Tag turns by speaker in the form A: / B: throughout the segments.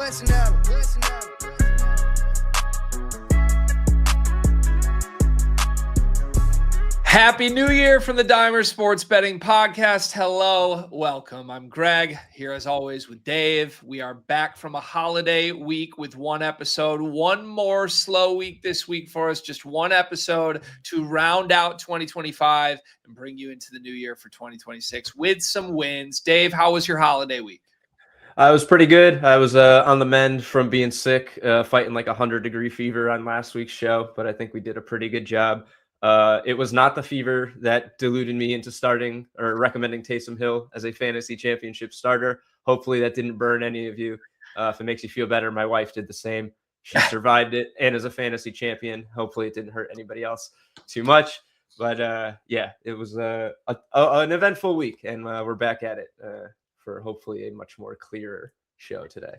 A: Listen up. Happy New Year from the Dimer Sports Betting Podcast. Hello, welcome. I'm Greg, here as always with Dave. We are back from a holiday week with one episode. One more slow week this week for us. Just one episode to round out 2025 and bring you into the new year for 2026 with some wins. Dave, how was your holiday week?
B: I was pretty good. I was on the mend from being sick, fighting like 100-degree fever on last week's show, but I think we did a pretty good job. It was not the fever that deluded me into starting or recommending Taysom Hill as a fantasy championship starter. Hopefully that didn't burn any of you. If it makes you feel better, my wife did the same. She survived it and is a fantasy champion. Hopefully it didn't hurt anybody else too much. But yeah, it was an eventful week, and we're back at it for hopefully a much more clearer show today.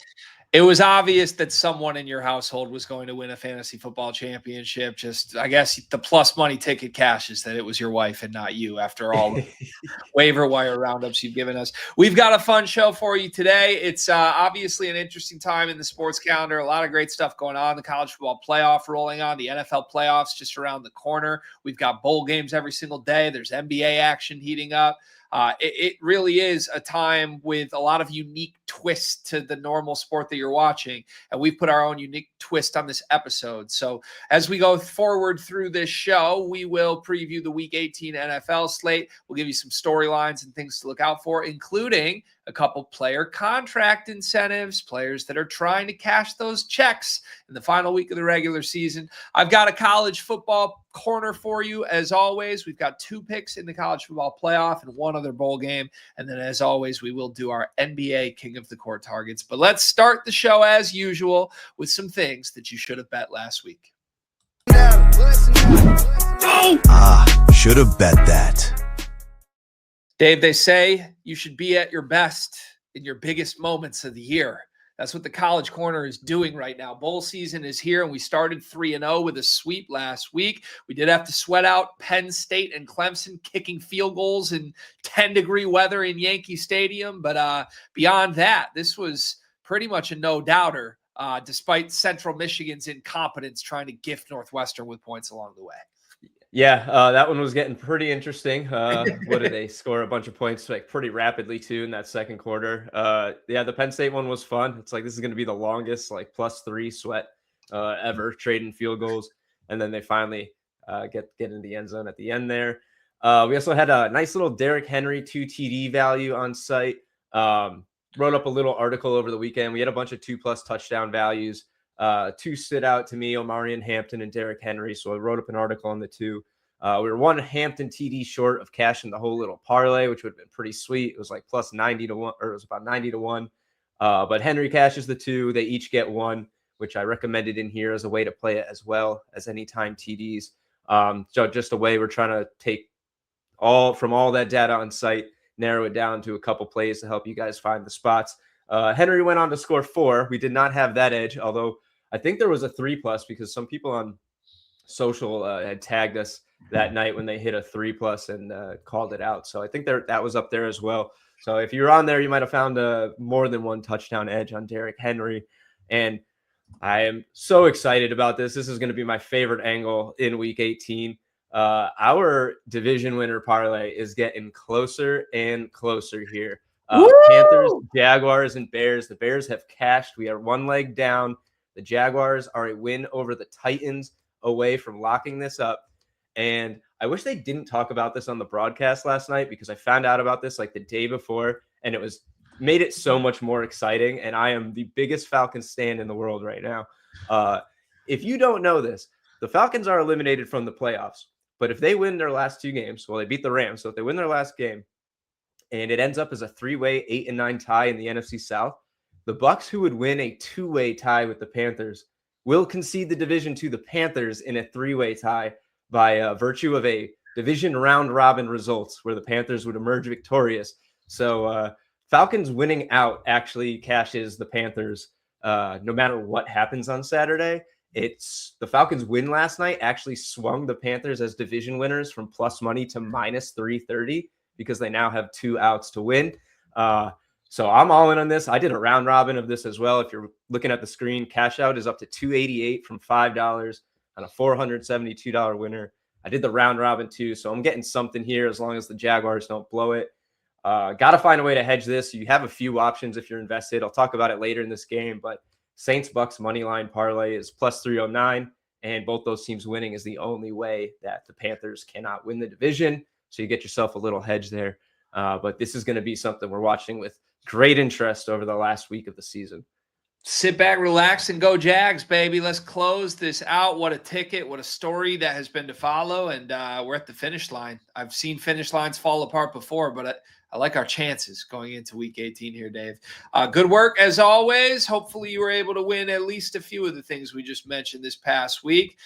A: It was obvious that someone in your household was going to win a fantasy football championship. Just, I guess, the plus money ticket cashes that it was your wife and not you after all the waiver wire roundups you've given us. We've got a fun show for you today. It's obviously an interesting time in the sports calendar. A lot of great stuff going on. The college football playoff rolling on. The NFL playoffs just around the corner. We've got bowl games every single day. There's NBA action heating up. It really is a time with a lot of unique twists to the normal sport that you're watching. And we've put our own unique twist on this episode. So as we go forward through this show, we will preview the Week 18 NFL slate. We'll give you some storylines and things to look out for, including a couple player contract incentives, players that are trying to cash those checks in the final week of the regular season. I've got a college football corner for you. As always, we've got 2 picks in the college football playoff and 1 other bowl game. And then as always, we will do our NBA King of the Court targets. But let's start the show as usual with some things that you should have bet last week.
C: Should have bet that.
A: Dave, they say you should be at your best in your biggest moments of the year. That's what the College Corner is doing right now. Bowl season is here, and we started 3-0 with a sweep last week. We did have to sweat out Penn State and Clemson kicking field goals in 10-degree weather in Yankee Stadium. But beyond that, this was pretty much a no-doubter, despite Central Michigan's incompetence trying to gift Northwestern with points along the way.
B: Yeah, that one was getting pretty interesting. What did they score? A bunch of points like pretty rapidly too in that second quarter. Yeah, the Penn State one was fun. It's like this is going to be the longest like +3 sweat ever trading field goals, and then they finally get in the end zone at the end there. We also had a nice little Derrick Henry 2 TD value on site. Wrote up a little article over the weekend. We had a bunch of 2+ touchdown values. 2 stood out to me, Omarion Hampton and Derrick Henry. So I wrote up an article on the 2. We were 1 Hampton TD short of cashing the whole little parlay, which would have been pretty sweet. It was like plus 90 to 1, or it was about 90 to 1. But Henry cashes the 2. They each get 1, which I recommended in here as a way to play it as well as anytime TDs. So just a way we're trying to take all that data on site, narrow it down to a couple plays to help you guys find the spots. Henry went on to score 4. We did not have that edge, although I think there was a 3+ because some people on social had tagged us that night when they hit a 3+ and called it out. So I think that was up there as well. So if you're on there, you might have found more than 1 touchdown edge on Derrick Henry. And I am so excited about this. This is going to be my favorite angle in Week 18. Our division winner parlay is getting closer and closer here. Panthers, Jaguars, and Bears. The Bears have cashed. We are 1 leg down. The Jaguars are a win over the Titans away from locking this up. And I wish they didn't talk about this on the broadcast last night because I found out about this like the day before, and it made it so much more exciting. And I am the biggest Falcons stan in the world right now. If you don't know this, the Falcons are eliminated from the playoffs. But if they win their last 2 games, well, they beat the Rams. So if they win their last game, and it ends up as a 3-way 8-9 tie in the NFC South, the Bucs, who would win a 2-way tie with the Panthers, will concede the division to the Panthers in a 3-way tie by virtue of a division round robin results where the Panthers would emerge victorious. So Falcons winning out actually cashes the Panthers no matter what happens on Saturday. It's the Falcons win last night actually swung the Panthers as division winners from plus money to minus 330 because they now have 2 outs to win. So I'm all in on this. I did a round robin of this as well. If you're looking at the screen, cash out is up to $288 from $5 on a $472 winner. I did the round robin too, so I'm getting something here as long as the Jaguars don't blow it. Got to find a way to hedge this. You have a few options if you're invested. I'll talk about it later in this game, but Saints Bucks money line parlay is plus 309, and both those teams winning is the only way that the Panthers cannot win the division. So you get yourself a little hedge there. But this is going to be something we're watching with great interest over the last week of the season.
A: Sit back, relax, and go Jags, baby. Let's close this out. What a ticket. What a story that has been to follow. And we're at the finish line. I've seen finish lines fall apart before, but I like our chances going into week 18 here, Dave. Good work as always. Hopefully you were able to win at least a few of the things we just mentioned this past week.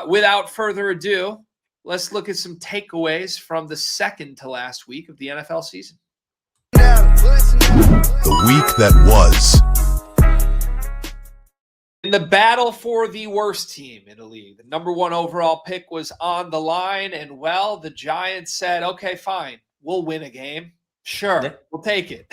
A: Without further ado, let's look at some takeaways from the second to last week of the NFL season.
C: The week that was.
A: In the battle for the worst team in the league, the number one overall pick was on the line. And, well, the Giants said, okay, fine, we'll win a game. Sure, yeah. We'll take it.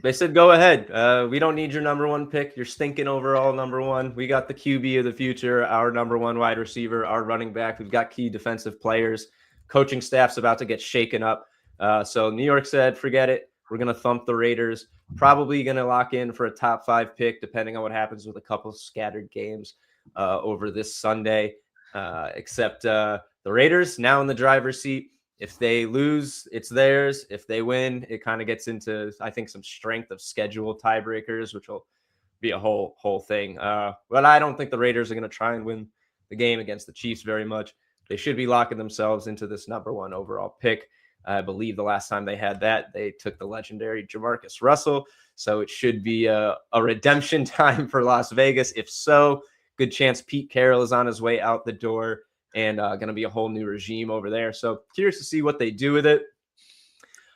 B: They said, go ahead. We don't need your number one pick. You're stinking overall number one. We got the QB of the future, our number one wide receiver, our running back. We've got key defensive players. Coaching staff's about to get shaken up. So New York said, forget it. We're going to thump the Raiders. Probably going to lock in for a top 5 pick, depending on what happens with a couple scattered games over this Sunday. Except the Raiders now in the driver's seat. If they lose, it's theirs. If they win, it kind of gets into, I think, some strength of schedule tiebreakers, which will be a whole thing. But I don't think the Raiders are going to try and win the game against the Chiefs very much. They should be locking themselves into this number one overall pick. I believe the last time they had that, they took the legendary Jamarcus Russell. So it should be a redemption time for Las Vegas. If so, good chance Pete Carroll is on his way out the door and going to be a whole new regime over there. So curious to see what they do with it.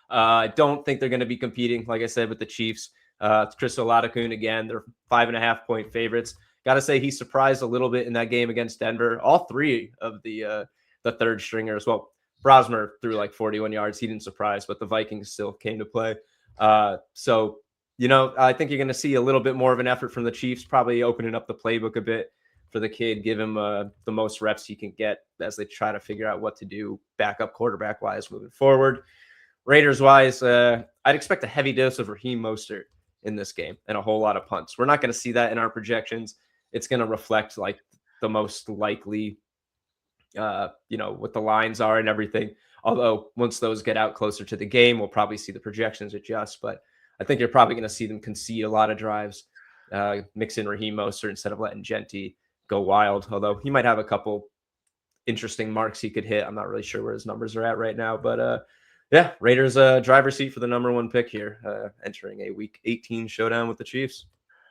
B: I don't think they're going to be competing, like I said, with the Chiefs. Chris Oladipo again, they're 5.5-point favorites. Got to say he surprised a little bit in that game against Denver. All three of the third stringers, well, Brosmer threw like 41 yards. He didn't surprise, but the Vikings still came to play. So, I think you're going to see a little bit more of an effort from the Chiefs, probably opening up the playbook a bit for the kid, give him the most reps he can get as they try to figure out what to do backup quarterback-wise moving forward. Raiders-wise, I'd expect a heavy dose of Raheem Mostert in this game and a whole lot of punts. We're not going to see that in our projections. It's going to reflect like the most likely what the lines are and everything. Although once those get out closer to the game, we'll probably see the projections adjust. But I think you're probably going to see them concede a lot of drives, mix in Raheem Mostert instead of letting Genti go wild. Although he might have a couple interesting marks he could hit. I'm not really sure where his numbers are at right now. But Raiders driver's seat for the number one pick here, entering a Week 18 showdown with the Chiefs.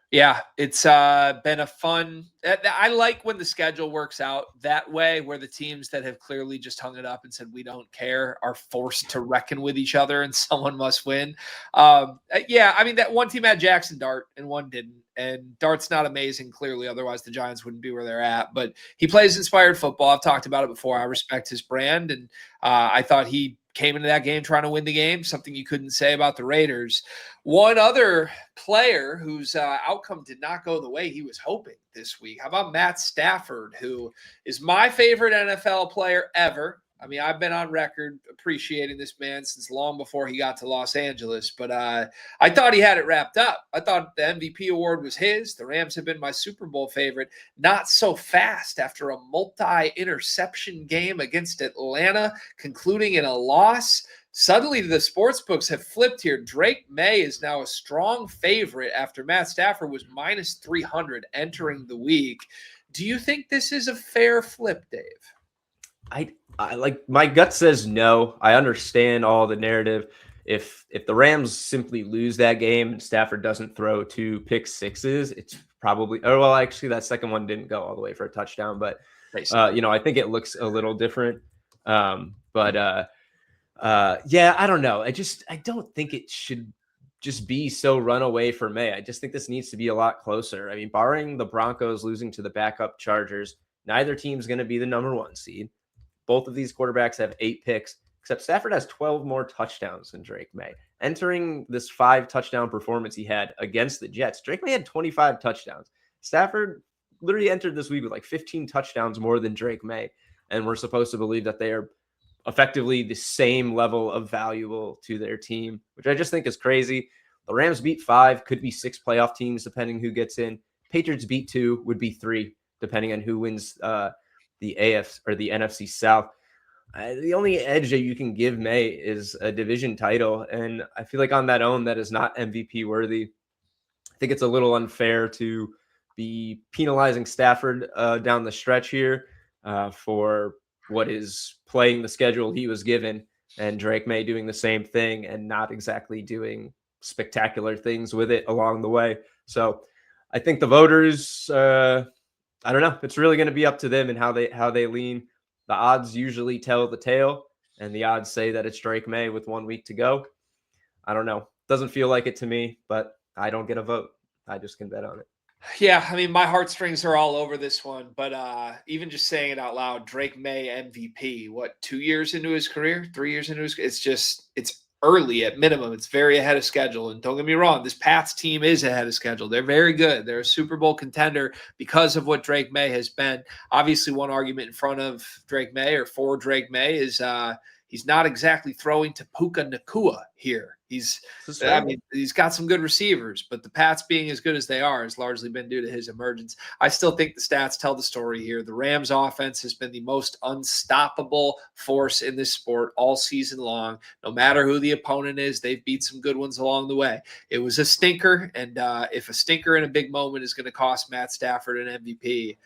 A: Yeah, it's been a fun. I like when the schedule works out that way, where the teams that have clearly just hung it up and said we don't care are forced to reckon with each other, and someone must win. That one team had Jackson Dart and one didn't, and Dart's not amazing clearly. Otherwise, the Giants wouldn't be where they're at. But he plays inspired football. I've talked about it before. I respect his brand, and I thought he came into that game trying to win the game, something you couldn't say about the Raiders. One other player whose outcome did not go the way he was hoping this week. How about Matt Stafford, who is my favorite NFL player ever? I mean, I've been on record appreciating this man since long before he got to Los Angeles, but I thought he had it wrapped up. I thought the MVP award was his. The Rams have been my Super Bowl favorite. Not so fast after a multi-interception game against Atlanta, concluding in a loss. Suddenly, the sports books have flipped here. Drake Maye is now a strong favorite after Matt Stafford was minus 300 entering the week. Do you think this is a fair flip, Dave?
B: I like, my gut says no. I understand all the narrative. If the Rams simply lose that game and Stafford doesn't throw 2 pick sixes, it's probably, actually that second one didn't go all the way for a touchdown, but I think it looks a little different. I don't know. I don't think it should just be so run away for May. I just think this needs to be a lot closer. I mean, barring the Broncos losing to the backup Chargers, neither team's going to be the number 1 seed. Both of these quarterbacks have 8 picks. except Stafford has 12 more touchdowns than Drake Maye. Entering this 5-touchdown performance he had against the Jets, Drake Maye had 25 touchdowns. Stafford literally entered this week with like 15 touchdowns more than Drake Maye, and we're supposed to believe that they are effectively the same level of valuable to their team, which I just think is crazy. The Rams beat 5, could be 6 playoff teams depending who gets in. Patriots beat 2, would be 3 depending on who wins the AF or the NFC South. The only edge that you can give Maye is a division title, and I feel like on that own, that is not MVP worthy. I think it's a little unfair to be penalizing Stafford down the stretch here for what is playing the schedule he was given, and Drake Maye doing the same thing and not exactly doing spectacular things with it along the way. So I think the voters, I don't know, it's really going to be up to them and how they lean. The odds usually tell the tale, and the odds say that it's Drake Maye with 1 week to go. I don't know. Doesn't feel like it to me, but I don't get a vote. I just can bet on it.
A: Yeah, I mean, my heartstrings are all over this one, but even just saying it out loud, Drake Maye MVP, what, 2 years into his career, 3 years into his, it's early at minimum. It's very ahead of schedule. And don't get me wrong, this Pats team is ahead of schedule. They're very good. They're a Super Bowl contender because of what Drake Maye has been. Obviously, one argument in front of Drake Maye or for Drake Maye is he's not exactly throwing to Puka Nacua here. He's got some good receivers, but the Pats being as good as they are has largely been due to his emergence. I still think the stats tell the story here. The Rams offense has been the most unstoppable force in this sport all season long. No matter who the opponent is, they've beat some good ones along the way. It was a stinker, and if a stinker in a big moment is going to cost Matt Stafford an MVP,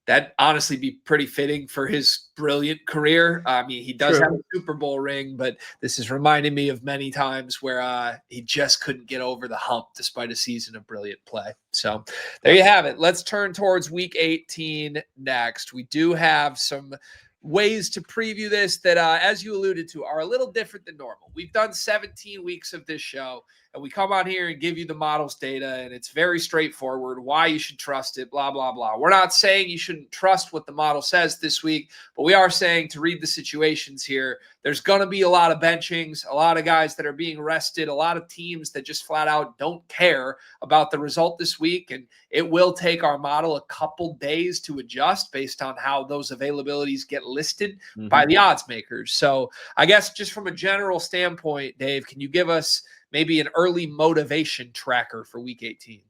A: that'd honestly be pretty fitting for his brilliant career. I mean, he does have a Super Bowl ring, but this is reminding me of many times where he just couldn't get over the hump despite a season of brilliant play. So there you have it. Let's turn towards Week 18 next. We do have some ways to preview this that, as you alluded to, are a little different than normal. We've done 17 weeks of this show, and we come on here and give you the models data, and it's very straightforward why you should trust it, blah, blah, blah. We're not saying you shouldn't trust what the model says this week, but we are saying to read the situations here. There's going to be a lot of benchings, a lot of guys that are being rested, a lot of teams that just flat out don't care about the result this week, and it will take our model a couple days to adjust based on how those availabilities get listed by the odds makers. So I guess just from a general standpoint, Dave, can you give us maybe an early motivation tracker for Week 18?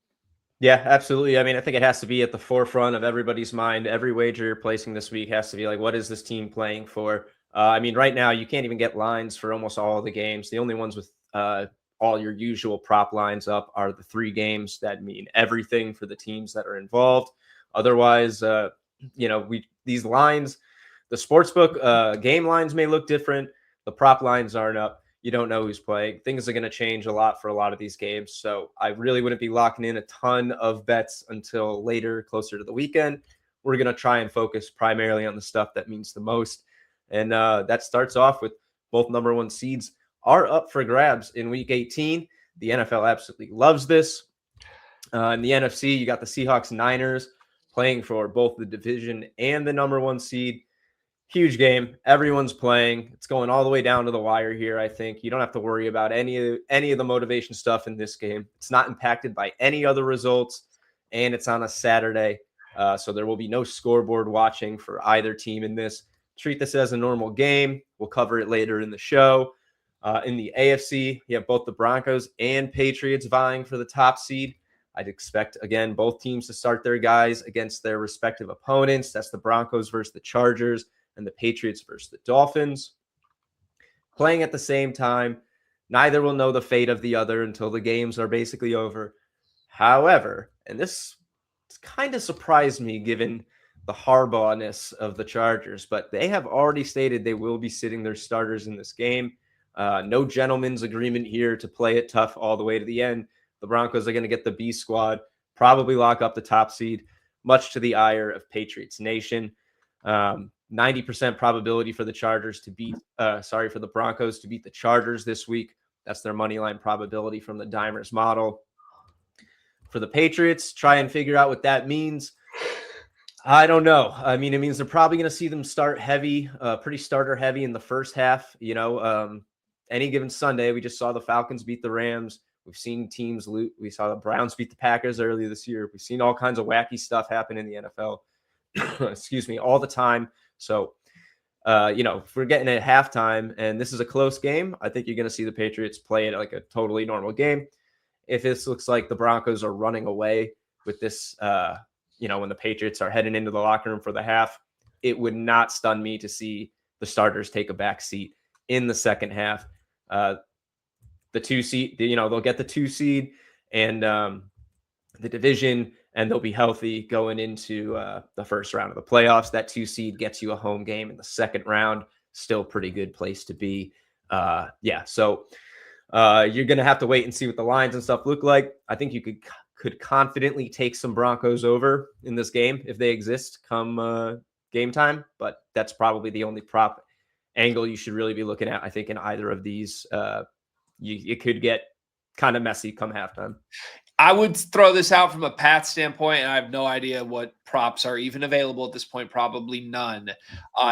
B: Yeah, absolutely. I mean, I think it has to be at the forefront of everybody's mind. Every wager you're placing this week has to be like, what is this team playing for? I mean, right now, you can't even get lines for almost all of the games. The only ones with all your usual prop lines up are the 3 games that mean everything for the teams that are involved. Otherwise, these lines, the sportsbook game lines may look different. The prop lines aren't up. You don't know who's playing. Things are going to change a lot for a lot of these games. So I really wouldn't be locking in a ton of bets until later, closer to the weekend. We're going to try and focus primarily on the stuff that means the most. And that starts off with both number 1 seeds are up for grabs in Week 18. The NFL absolutely loves this. In the NFC, you got the Seahawks Niners playing for both the division and the number 1 seed. Huge game. Everyone's playing. It's going all the way down to the wire here, I think. You don't have to worry about any of the motivation stuff in this game. It's not impacted by any other results, and it's on a Saturday. So there will be no scoreboard watching for either team in this. Treat this as a normal game. We'll cover it later in the show. In the AFC, you have both the Broncos and Patriots vying for the top seed. I'd expect, again, both teams to start their guys against their respective opponents. That's the Broncos versus the Chargers and the Patriots versus the Dolphins. Playing at the same time, neither will know the fate of the other until the games are basically over. However, and this kind of surprised me given the Harbaugh-ness of the Chargers, but they have already stated they will be sitting their starters in this game. No gentleman's agreement here to play it tough all the way to the end. The Broncos are going to get the B squad, probably lock up the top seed, much to the ire of Patriots Nation. 90% probability for the Chargers to beat, for the Broncos to beat the Chargers this week. That's their money line probability from the Dimers model. For the Patriots, try and figure out what that means. I don't know. I mean, it means they're probably going to see them start heavy, pretty starter heavy in the first half. Any given Sunday, we just saw the Falcons beat the Rams. We've seen teams loot. We saw the Browns beat the Packers earlier this year. We've seen all kinds of wacky stuff happen in the NFL. Excuse me, all the time. So, if we're getting at halftime and this is a close game, I think you're going to see the Patriots play it like a totally normal game. If this looks like the Broncos are running away with this, when the Patriots are heading into the locker room for the half, it would not stun me to see the starters take a back seat in the second half. The 2 seed, they'll get the 2 seed and the division, and they'll be healthy going into the first round of the playoffs. That 2 seed gets you a home game in the second round. Still pretty good place to be. So you're going to have to wait and see what the lines and stuff look like. I think you could confidently take some Broncos over in this game if they exist come game time, but that's probably the only prop angle you should really be looking at. I think in either of these, it could get kind of messy come halftime.
A: I would throw this out from a Pats standpoint, and I have no idea what props are even available at this point. Probably none.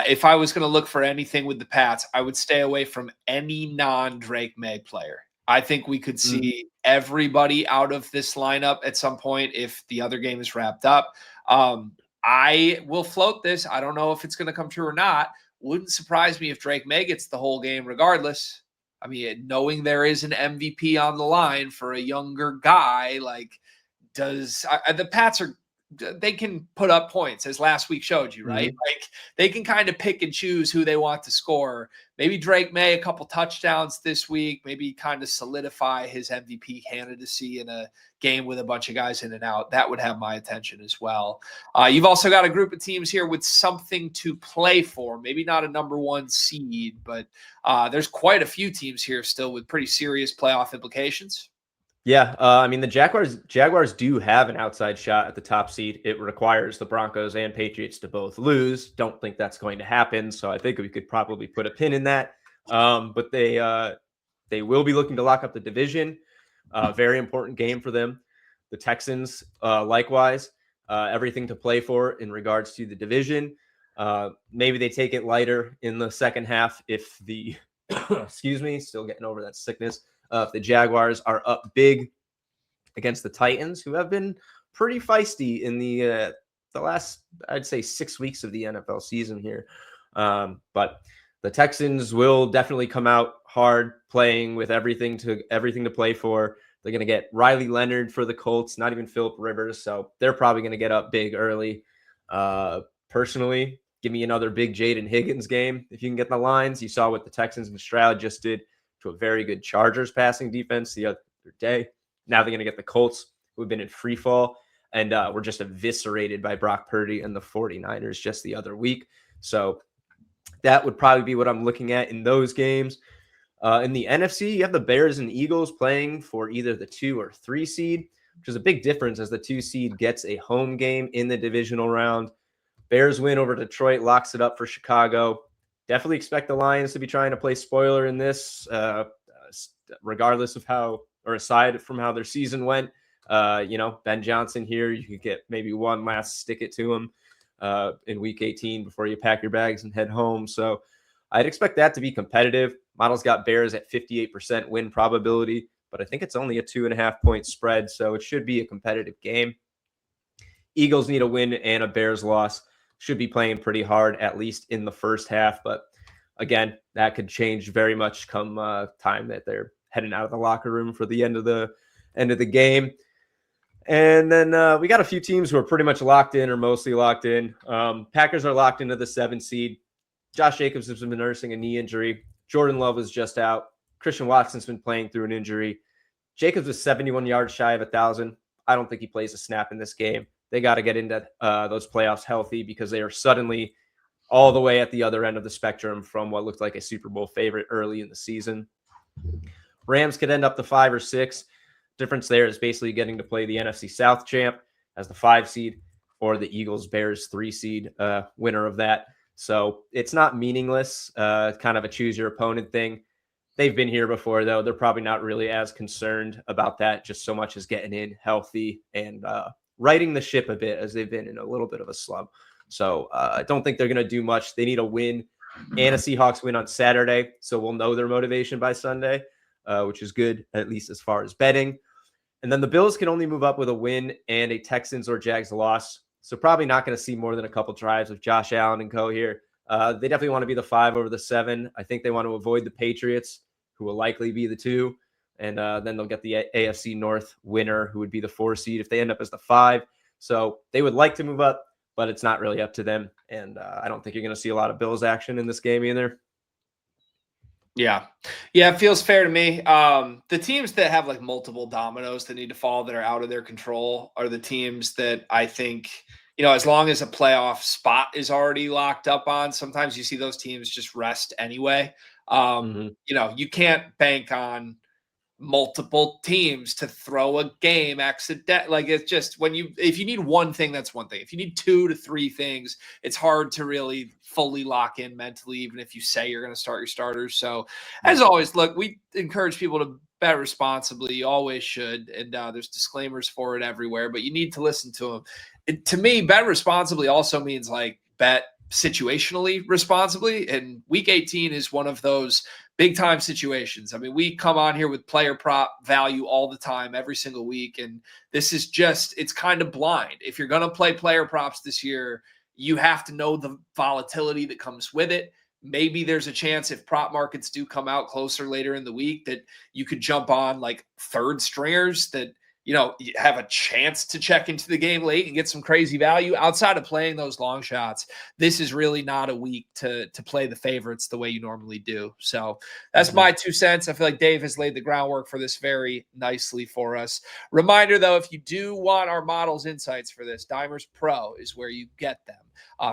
A: If I was going to look for anything with the Pats, I would stay away from any non-Drake Maye player. I think we could see everybody out of this lineup at some point if the other game is wrapped up. I will float this. I don't know if it's going to come true or not. Wouldn't surprise me if Drake Maye gets the whole game regardless. I mean, knowing there is an MVP on the line for a younger guy, the Pats they can put up points, as last week showed you, right?
B: Mm-hmm.
A: Like, they can kind of pick and choose who they want to score. Maybe Drake Maye a couple touchdowns this week, maybe kind of solidify his MVP candidacy in a game with a bunch of guys in and out. That would have my attention as well. You've also got a group of teams here with something to play for. Maybe not a number 1 seed, but there's quite a few teams here still with pretty serious playoff implications.
B: Yeah, the Jaguars do have an outside shot at the top seed. It requires the Broncos and Patriots to both lose. Don't think that's going to happen, so I think we could probably put a pin in that. But they will be looking to lock up the division. Very important game for them. The Texans, likewise, everything to play for in regards to the division. Maybe they take it lighter in the second half if the excuse me, still getting over that sickness. If the Jaguars are up big against the Titans, who have been pretty feisty in the last, I'd say, 6 weeks of the NFL season here. But the Texans will definitely come out hard, playing with everything to play for. They're going to get Riley Leonard for the Colts, not even Phillip Rivers. So they're probably going to get up big early. Personally, give me another big Jaden Higgins game if you can get the lines. You saw what the Texans and Stroud just did to a very good Chargers passing defense the other day. Now they're going to get the Colts, who have been in free fall and were just eviscerated by Brock Purdy and the 49ers just the other week. So that would probably be what I'm looking at in those games. In the NFC, you have the Bears and Eagles playing for either the 2 or 3 seed, which is a big difference as the 2 seed gets a home game in the divisional round. Bears win over Detroit, locks it up for Chicago. Definitely expect the Lions to be trying to play spoiler in this, regardless of how, or aside from how their season went. Ben Johnson here, you could get maybe one last stick it to him in week 18 before you pack your bags and head home. So I'd expect that to be competitive. Model's got Bears at 58% win probability, but I think it's only a 2.5 point spread, so it should be a competitive game. Eagles need a win and a Bears loss. Should be playing pretty hard, at least in the first half. But again, that could change very much come time that they're heading out of the locker room for the end of the game. And then we got a few teams who are pretty much locked in or mostly locked in. Packers are locked into the 7 seed. Josh Jacobs has been nursing a knee injury. Jordan Love was just out. Christian Watson's been playing through an injury. Jacobs was 71 yards shy of 1,000. I don't think he plays a snap in this game. They got to get into those playoffs healthy because they are suddenly all the way at the other end of the spectrum from what looked like a Super Bowl favorite early in the season. Rams could end up the 5 or 6. Difference there is basically getting to play the NFC South champ as the 5 seed or the Eagles-Bears 3 seed winner of that. So it's not meaningless, kind of a choose your opponent thing. They've been here before, though. They're probably not really as concerned about that, just so much as getting in healthy and righting the ship a bit as they've been in a little bit of a slump. So I don't think they're going to do much. They need a win and a Seahawks win on Saturday. So we'll know their motivation by Sunday, which is good, at least as far as betting. And then the Bills can only move up with a win and a Texans or Jags loss. So probably not going to see more than a couple drives with Josh Allen and co here. They definitely want to be the 5 over the 7. I think they want to avoid the Patriots, who will likely be the 2. And then they'll get the AFC North winner, who would be the 4 seed if they end up as the 5. So they would like to move up, but it's not really up to them. And I don't think you're going to see a lot of Bills action in this game either.
A: Yeah, it feels fair to me. The teams that have like multiple dominoes that need to fall that are out of their control are the teams that I think, as long as a playoff spot is already locked up on, sometimes you see those teams just rest anyway. You can't bank on multiple teams to throw a game accident. Like, it's just if you need one thing, that's one thing. If you need 2 to 3 things, it's hard to really fully lock in mentally, even if you say you're going to start your starters. So as always, look, we encourage people to bet responsibly. You always should. And there's disclaimers for it everywhere, but you need to listen to them. To me, bet responsibly also means like bet situationally responsibly. And week 18 is one of those big time situations. I mean, we come on here with player prop value all the time, every single week. And this is it's kind of blind. If you're going to play player props this year, you have to know the volatility that comes with it. Maybe there's a chance if prop markets do come out closer later in the week that you could jump on like third stringers that, you have a chance to check into the game late and get some crazy value. Outside of playing those long shots, this is really not a week to play the favorites the way you normally do. So that's my 2 cents. I feel like Dave has laid the groundwork for this very nicely for us. Reminder, though, if you do want our models insights for this, Dimers Pro is where you get them.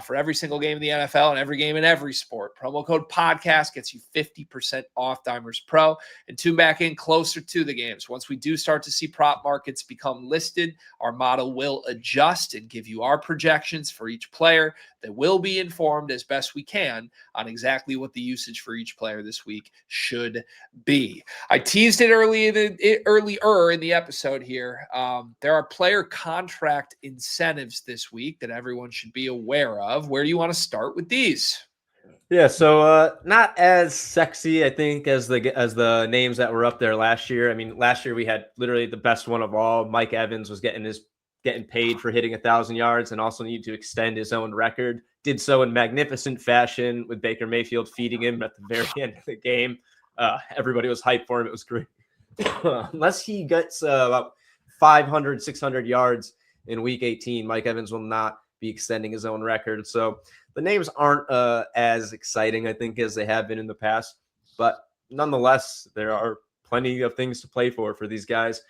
A: For every single game in the NFL and every game in every sport. Promo code podcast gets you 50% off Dimers Pro, and tune back in closer to the games. Once we do start to see prop markets become listed, our model will adjust and give you our projections for each player that will be informed as best we can on exactly what the usage for each player this week should be. I teased it earlier in the episode here. There are player contract incentives this week that everyone should be aware of. Where do you want to start with these?
B: Yeah, so not as sexy, I think, as the names that were up there last year. I mean, last year we had literally the best one of all. Mike Evans was getting paid for hitting 1,000 yards and also needed to extend his own record. Did so in magnificent fashion with Baker Mayfield feeding him at the very end of the game. Everybody was hyped for him. It was great. Unless he gets about 500, 600 yards in week 18, Mike Evans will not be extending his own record. So the names aren't as exciting, I think, as they have been in the past. But nonetheless, there are plenty of things to play for these guys.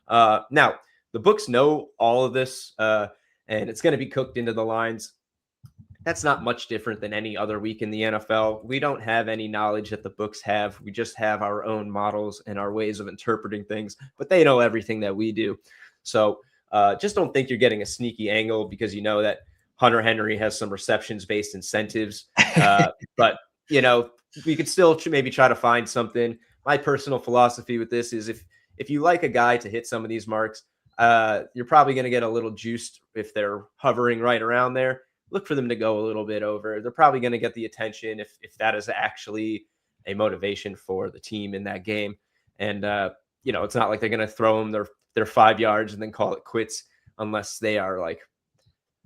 B: Now, the books know all of this, and it's going to be cooked into the lines. That's not much different than any other week in the NFL. We don't have any knowledge that the books have. We just have our own models and our ways of interpreting things, but they know everything that we do. So just don't think you're getting a sneaky angle because you know that Hunter Henry has some receptions-based incentives. But, we could still maybe try to find something. My personal philosophy with this is if you like a guy to hit some of these marks, you're probably going to get a little juiced if they're hovering right around there. Look for them to go a little bit over. They're probably going to get the attention if that is actually a motivation for the team in that game. And, it's not like they're going to throw them their 5 yards and then call it quits unless they are like,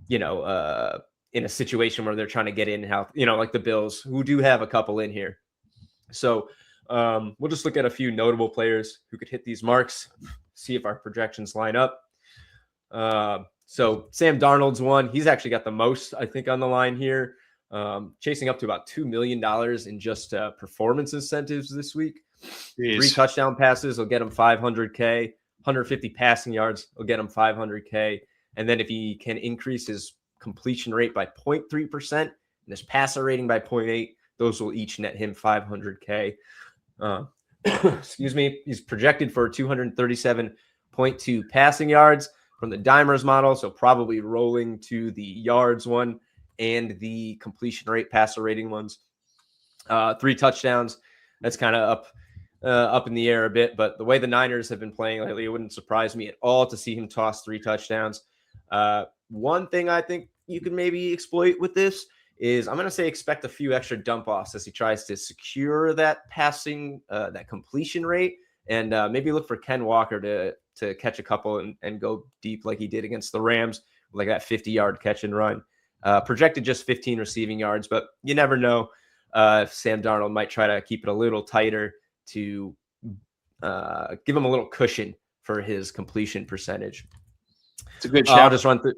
B: in a situation where they're trying to get in how, like the Bills, who do have a couple in here. So we'll just look at a few notable players who could hit these marks, see if our projections line up. So Sam Darnold's one. He's actually got the most, I think, on the line here, chasing up to about $2 million in just performance incentives this week. Jeez. 3 touchdown passes will get him $500K. 150 passing yards will get him $500K. And then if he can increase his completion rate by 0.3% and his passer rating by 0.8, those will each net him $500K. Excuse me. He's projected for 237.2 passing yards from the Dimers model, so probably rolling to the yards one and the completion rate, passer rating ones. 3 touchdowns. That's kind of up in the air a bit, but the way the Niners have been playing lately, it wouldn't surprise me at all to see him toss 3 touchdowns. One thing I think you can maybe exploit with this is I'm going to say expect a few extra dump offs as he tries to secure that passing, that completion rate, and maybe look for Ken Walker to catch a couple and go deep like he did against the Rams, like that 50-yard catch and run. Projected just 15 receiving yards, but you never know if Sam Darnold might try to keep it a little tighter to give him a little cushion for his completion percentage.
A: It's a good
B: I'll
A: shout.
B: just run through.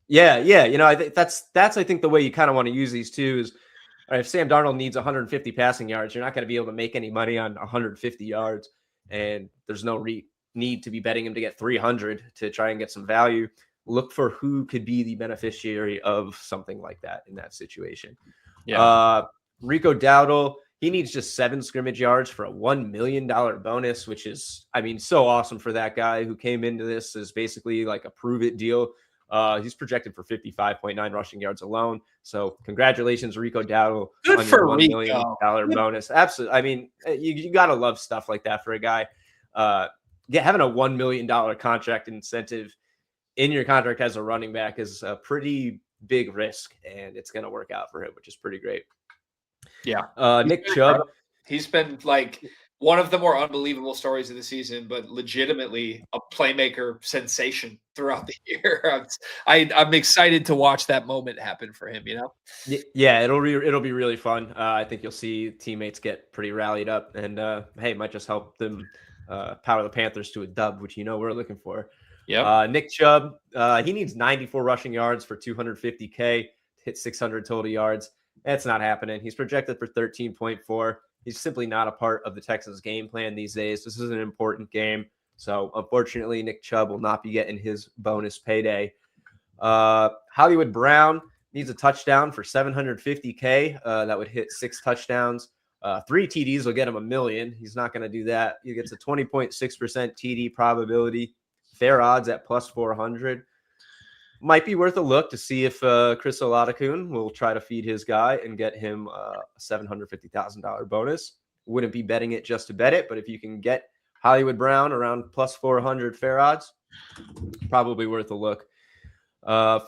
B: Yeah. I think that's I think the way you kind of want to use these too is, all right, if Sam Darnold needs 150 passing yards, you're not going to be able to make any money on 150 yards, and there's no need to be betting him to get 300 to try and get some value. Look for who could be the beneficiary of something like that in that situation.
A: Yeah.
B: Rico Dowdle, he needs just 7 scrimmage yards for a $1 million bonus, which is, so awesome for that guy who came into this as basically like a prove it deal. He's projected for 55.9 rushing yards alone. So congratulations, Rico Dowdle,
A: Good
B: on
A: for
B: your $1
A: Rico.
B: million bonus. Absolutely. You got to love stuff like that for a guy. Having a $1 million contract incentive in your contract as a running back is a pretty big risk, and it's going to work out for him, which is pretty great.
A: Yeah.
B: Nick Chubb.
A: He's been like one of the more unbelievable stories of the season, but legitimately a playmaker sensation throughout the year. I'm excited to watch that moment happen for him,
B: Yeah, it'll be really fun. I think you'll see teammates get pretty rallied up, and hey, it might just help them power the Panthers to a dub, which we're looking for.
A: Yeah.
B: Nick Chubb, he needs 94 rushing yards for 250K to hit 600 total yards. That's not happening. He's projected for 13.4. He's simply not a part of the Texans game plan these days. This is an important game. So unfortunately, Nick Chubb will not be getting his bonus payday. Hollywood Brown needs a touchdown for 750K. That would hit 6 touchdowns. 3 TDs will get him $1 million. He's not going to do that. He gets a 20.6% TD probability. Fair odds at plus 400. Might be worth a look to see if Chris Oladokun will try to feed his guy and get him a $750,000 bonus. Wouldn't be betting it just to bet it, but if you can get Hollywood Brown around plus 400 fair odds, probably worth a look.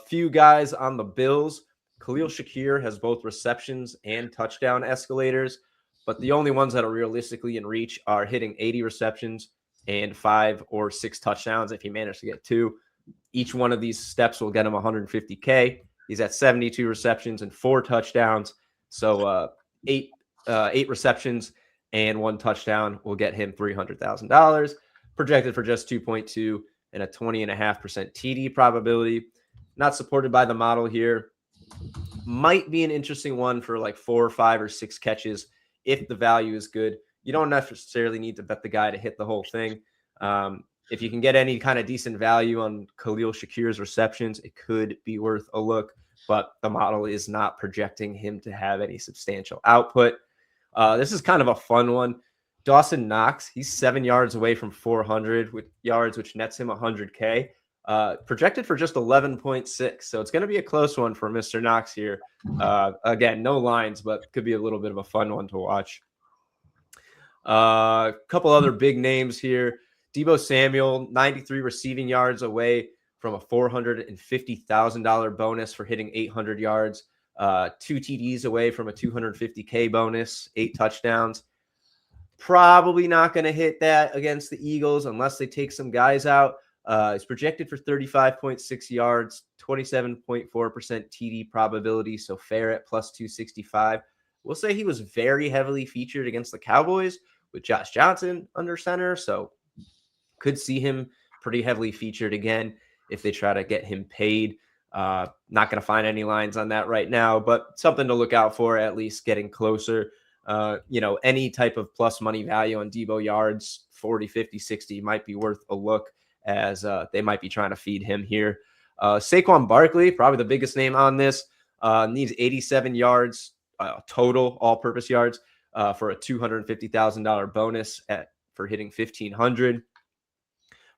B: Few guys on the Bills. Khalil Shakir has both receptions and touchdown escalators, but the only ones that are realistically in reach are hitting 80 receptions and 5 or 6 touchdowns if he managed to get 2. Each one of these steps will get him 150K. He's at 72 receptions and 4 touchdowns. So 8 receptions and 1 touchdown will get him $300,000. Projected for just 2.2 and a 20.5% TD probability. Not supported by the model here. Might be an interesting one for like 4 or 5 or 6 catches if the value is good. You don't necessarily need to bet the guy to hit the whole thing. If you can get any kind of decent value on Khalil Shakir's receptions, it could be worth a look, but the model is not projecting him to have any substantial output. This is kind of a fun one. Dawson Knox, he's 7 yards away from 400 yards, which nets him 100K. Projected for just 11.6. So it's going to be a close one for Mr. Knox here. Again, no lines, but could be a little bit of a fun one to watch. A couple other big names here. Deebo Samuel, 93 receiving yards away from a $450,000 bonus for hitting 800 yards. 2 TDs away from a 250K bonus, 8 touchdowns. Probably not going to hit that against the Eagles unless they take some guys out. It's projected for 35.6 yards, 27.4% TD probability, so fair at plus 265. We'll say he was very heavily featured against the Cowboys with Josh Johnson under center, so could see him pretty heavily featured again if they try to get him paid. Not going to find any lines on that right now, but something to look out for, at least getting closer. Any type of plus money value on Deebo yards, 40, 50, 60 might be worth a look as they might be trying to feed him here. Saquon Barkley, probably the biggest name on this, needs 87 yards total, all-purpose yards, for a $250,000 bonus for hitting 1,500.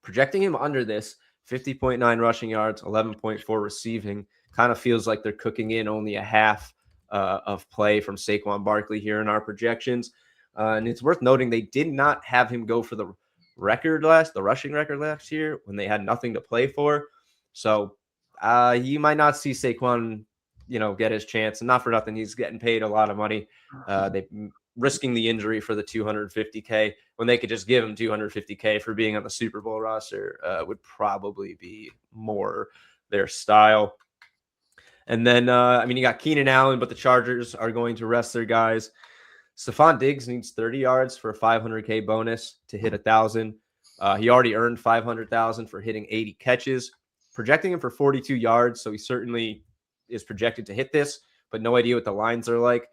B: Projecting him under this, 50.9 rushing yards, 11.4 receiving. Kind of feels like they're cooking in only a half of play from Saquon Barkley here in our projections. And it's worth noting they did not have him go for the rushing record last year when they had nothing to play for. So you might not see Saquon, get his chance. And not for nothing, he's getting paid a lot of money. They risking the injury for the $250K when they could just give him $250K for being on the Super Bowl roster would probably be more their style. And then, you got Keenan Allen, but the Chargers are going to rest their guys. Stephon Diggs needs 30 yards for a $500K bonus to hit 1,000. He already earned $500,000 for hitting 80 catches, projecting him for 42 yards. So he certainly is projected to hit this, but no idea what the lines are like.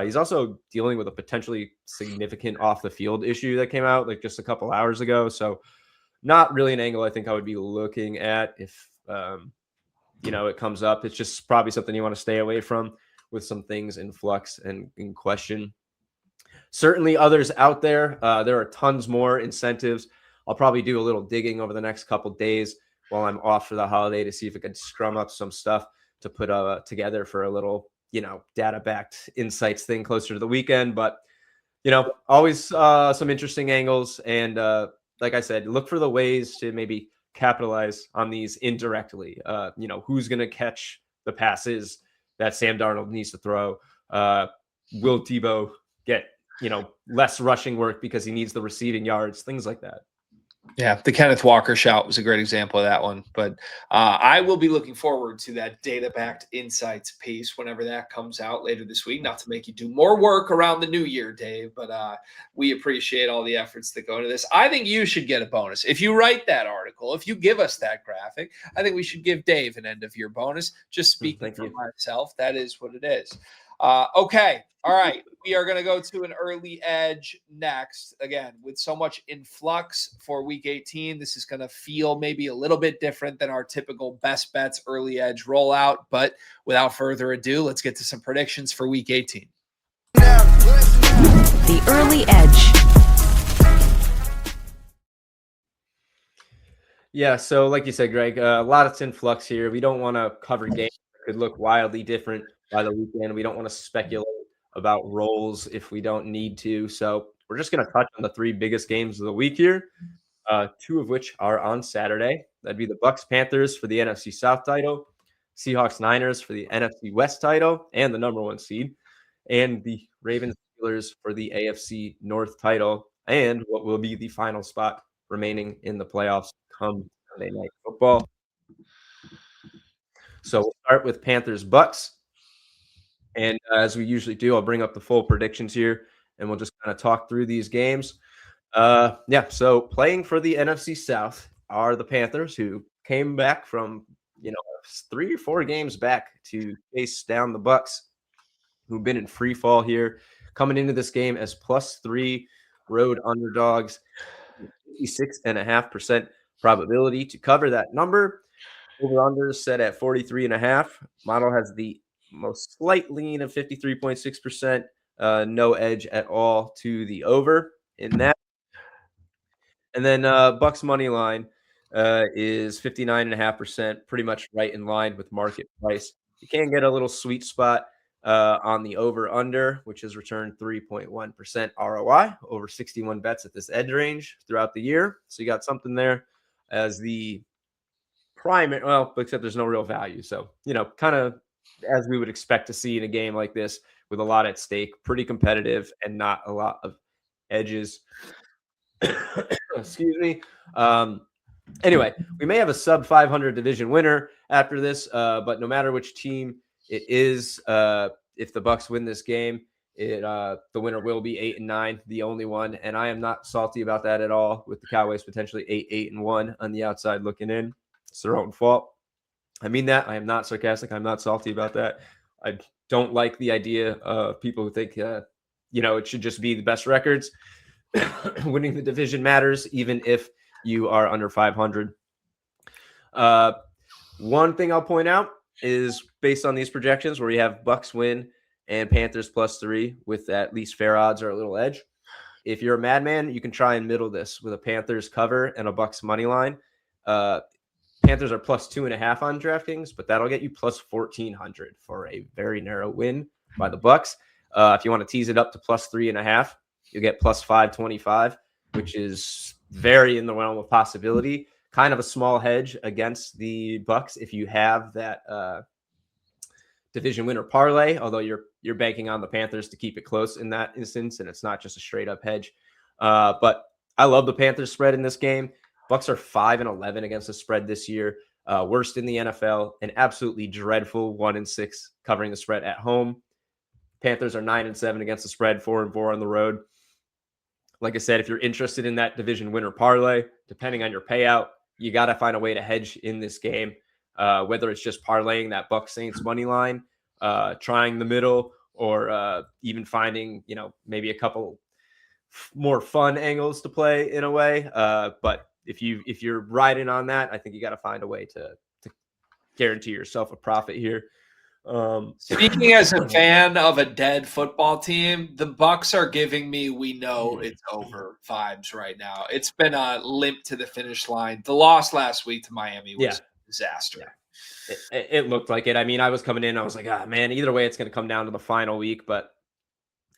B: He's also dealing with a potentially significant off the field issue that came out like just a couple hours ago. So not really an angle I think I would be looking at if, it comes up. It's just probably something you want to stay away from with some things in flux and in question. Certainly others out there. There are tons more incentives. I'll probably do a little digging over the next couple days while I'm off for the holiday to see if I can scrum up some stuff to put together for a little, data-backed insights thing closer to the weekend. But, always some interesting angles. And like I said, look for the ways to maybe capitalize on these indirectly. Who's going to catch the passes that Sam Darnold needs to throw? Will Tebow get, less rushing work because he needs the receiving yards, things like that.
A: Yeah, the Kenneth Walker shout was a great example of that one. But I will be looking forward to that data-backed insights piece whenever that comes out later this week. Not to make you do more work around the new year, Dave, but we appreciate all the efforts that go into this. I think you should get a bonus. If you write that article, if you give us that graphic, I think we should give Dave an end-of-year bonus. Just speaking for myself, that is what it is. Okay. All right. We are going to go to an early edge next. Again, with so much in flux for week 18, this is going to feel maybe a little bit different than our typical best bets early edge rollout. But without further ado, let's get to some predictions for week 18.
D: The early edge.
B: Yeah. So like you said, Greg, a lot of in flux here. We don't want to cover games that could look wildly different by the weekend. We don't want to speculate about roles if we don't need to. So we're just going to touch on the three biggest games of the week here, two of which are on Saturday. That'd be the Bucks Panthers for the NFC South title, Seahawks Niners for the NFC West title and the number one seed, and the Ravens Steelers for the AFC North title and what will be the final spot remaining in the playoffs come Sunday Night Football. So we'll start with Panthers Bucks. And as we usually do, I'll bring up the full predictions here, and we'll just kind of talk through these games. So playing for the NFC South are the Panthers, who came back from 3 or 4 games back to chase down the Bucks, who've been in free fall here, coming into this game as +3 road underdogs, 56.5% probability to cover that number. Over-under is set at 43.5. Model has the most slight lean of 53.6%, no edge at all to the over in that. And then Bucks money line is 59.5%, pretty much right in line with market price. You can get a little sweet spot on the over under, which has returned 3.1% ROI over 61 bets at this edge range throughout the year. So you got something there as the primary, well, except there's no real value. So, kind of as we would expect to see in a game like this with a lot at stake, pretty competitive and not a lot of edges. Excuse me. Anyway, we may have a sub 500 division winner after this, but no matter which team it is, if the Bucks win this game, the winner will be 8-9, the only one. And I am not salty about that at all, with the Cowboys potentially 8-1 on the outside looking in. It's their own fault. I mean that. I am not sarcastic. I'm not salty about that. I don't like the idea of people who think, it should just be the best records. Winning the division matters, even if you are under 500. One thing I'll point out is based on these projections where we have Bucks win and Panthers +3 with at least fair odds or a little edge. If you're a madman, you can try and middle this with a Panthers cover and a Bucks money line. Panthers are +2.5 on DraftKings, but that'll get you +1,400 for a very narrow win by the Bucks. If you want to tease it up to +3.5, you get +525, which is very in the realm of possibility. kind of a small hedge against the Bucks if you have that division winner parlay, although you're banking on the Panthers to keep it close in that instance, and it's not just a straight up hedge. But I love the Panthers spread in this game. Bucks are 5-11 against the spread this year, worst in the NFL, and absolutely dreadful 1-6 covering the spread at home. Panthers are 9-7 against the spread, 4-4 on the road. Like I said, if you're interested in that division winner parlay, depending on your payout, you got to find a way to hedge in this game. Whether it's just parlaying that Bucks Saints money line, trying the middle, or even finding, maybe a couple more fun angles to play in a way. But if you're riding on that, I think you got to find a way to guarantee yourself a profit here.
A: Speaking as a fan of a dead football team, the Bucks are giving me "we know it's over" vibes right now. It's been a limp to the finish line. The loss last week to Miami was a disaster.
B: Yeah. It looked like it. I mean, I was coming in, I was like, man, either way, it's going to come down to the final week. But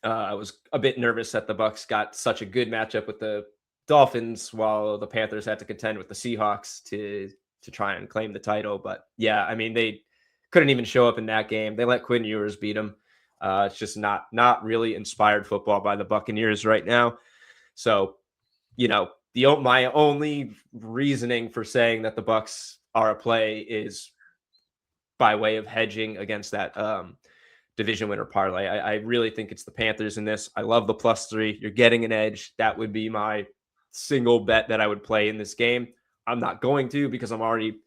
B: I was a bit nervous that the Bucks got such a good matchup with the Dolphins, while the Panthers had to contend with the Seahawks to try and claim the title. But yeah, I mean, they couldn't even show up in that game. They let Quinn Ewers beat them. It's just not really inspired football by the Buccaneers right now. So, my only reasoning for saying that the Bucks are a play is by way of hedging against that division winner parlay. I really think it's the Panthers in this. I love the +3. You're getting an edge. That would be my single bet that I would play in this game. I'm not going to, because I'm already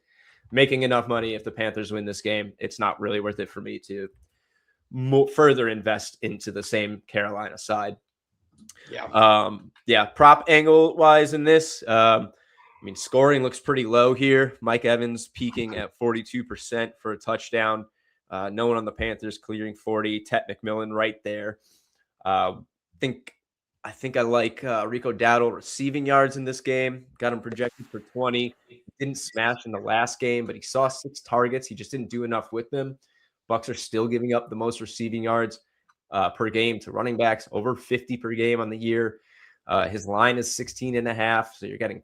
B: making enough money. If the Panthers win this game, it's not really worth it for me to further invest into the same Carolina side. Prop angle wise in this, scoring looks pretty low here. Mike Evans peaking at 42% for a touchdown. No one on the Panthers clearing 40. Tet McMillan right there. I think I like Rico Dowdle receiving yards in this game. Got him projected for 20. He didn't smash in the last game, but he saw 6 targets. He just didn't do enough with them. Bucks are still giving up the most receiving yards per game to running backs, over 50 per game on the year. His line is 16.5, so you're getting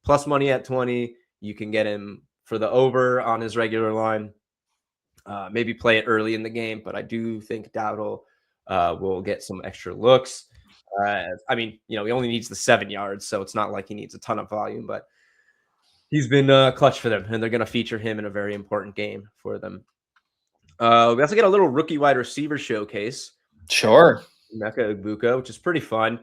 B: plus money at 20. You can get him for the over on his regular line. Maybe play it early in the game, but I do think Dowdle will get some extra looks. He only needs the 7 yards, so it's not like he needs a ton of volume, but he's been clutch for them, and they're going to feature him in a very important game for them. We also get a little rookie wide receiver showcase.
A: Sure.
B: Emeka Egbuka, which is pretty fun.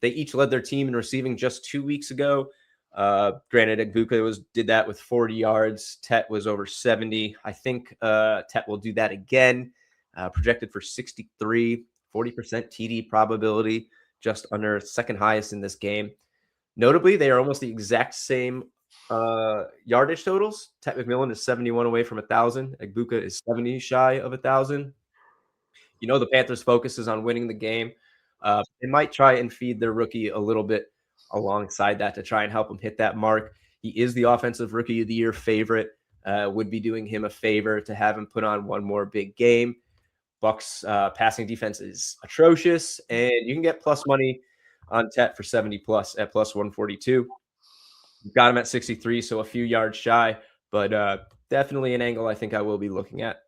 B: They each led their team in receiving just 2 weeks ago. Granted, Egbuka did that with 40 yards. Tet was over 70. I think Tet will do that again. Projected for 63, 40% TD probability, just under second highest in this game. Notably, they are almost the exact same yardage totals. Tet McMillan is 71 away from 1,000. Egbuka is 70 shy of 1,000. The Panthers' focus is on winning the game. They might try and feed their rookie a little bit alongside that to try and help him hit that mark. He is the offensive rookie of the year favorite. Would be doing him a favor to have him put on one more big game. Bucks passing defense is atrocious, and you can get plus money on Tet for 70 plus at plus 142. You've got him at 63, so a few yards shy, but definitely an angle I think I will be looking at.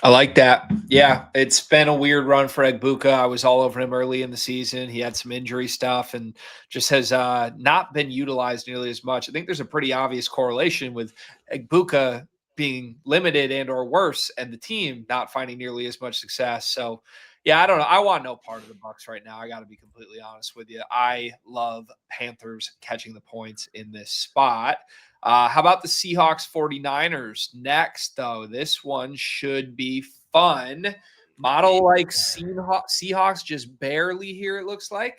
A: I like that. Yeah, it's been a weird run for Egbuka. I was all over him early in the season. He had some injury stuff and just has not been utilized nearly as much. I think there's a pretty obvious correlation with Egbuka being limited and or worse, and the team not finding nearly as much success. So, yeah, I don't know. I want no part of the Bucks right now. I got to be completely honest with you. I love Panthers catching the points in this spot. How about the Seahawks 49ers next, though? This one should be fun. Model like Seahawks just barely here, it looks like.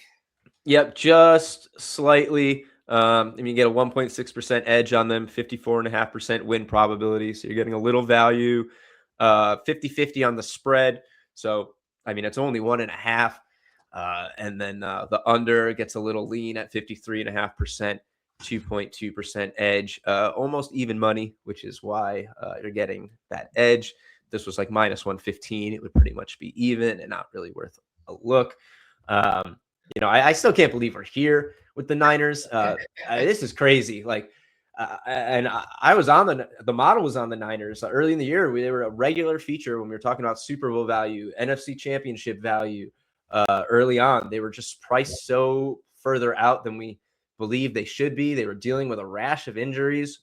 B: Yep, just slightly. You get a 1.6% edge on them, 54.5% win probability. So you're getting a little value, 50-50 on the spread. So, it's only 1.5. And then the under gets a little lean at 53.5%. 2.2% edge, almost even money, which is why you're getting that edge. If this was like minus 115, it would pretty much be even and not really worth a look. I still can't believe we're here with the Niners. This is crazy. Like, and I was on the model was on the Niners early in the year. They were a regular feature when we were talking about Super Bowl value, NFC Championship value. Early on, they were just priced so further out than we believe they should be. They were dealing with a rash of injuries.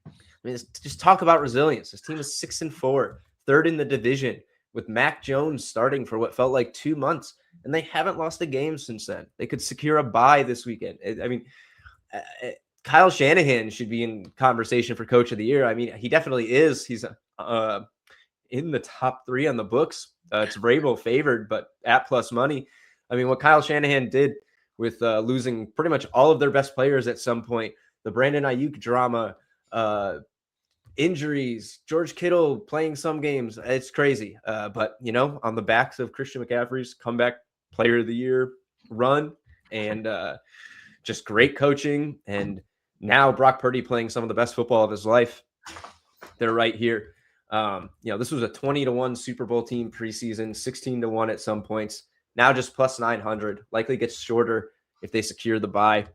B: I mean, just talk about resilience. This team is 6-4, third in the division, with Mac Jones starting for what felt like 2 months, and they haven't lost a game since then. They could secure a bye this weekend. Kyle Shanahan should be in conversation for Coach of the Year. I mean, he definitely is. He's in the top 3 on the books. It's Vrabel favored, but at plus money. I mean, what Kyle Shanahan did with losing pretty much all of their best players at some point, the Brandon Ayuk drama, injuries, George Kittle playing some games. It's crazy. But, on the backs of Christian McCaffrey's comeback player of the year run and just great coaching. And now Brock Purdy playing some of the best football of his life. They're right here. This was a 20-1 Super Bowl team preseason, 16-1 at some points. Now just plus 900, likely gets shorter if they secure the bye.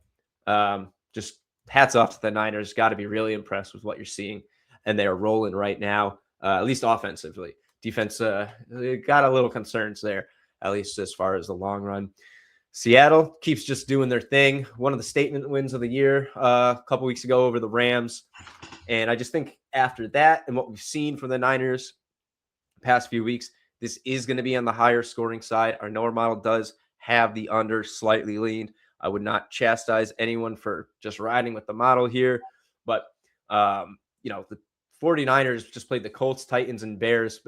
B: Just hats off to the Niners. Got to be really impressed with what you're seeing. And they are rolling right now, at least offensively. Defense got a little concerns there, at least as far as the long run. Seattle keeps just doing their thing. One of the statement wins of the year a couple weeks ago over the Rams. And I just think after that and what we've seen from the Niners past few weeks, this is going to be on the higher scoring side. Our Noah model does have the under slightly leaned. I would not chastise anyone for just riding with the model here. But, the 49ers just played the Colts, Titans, and Bears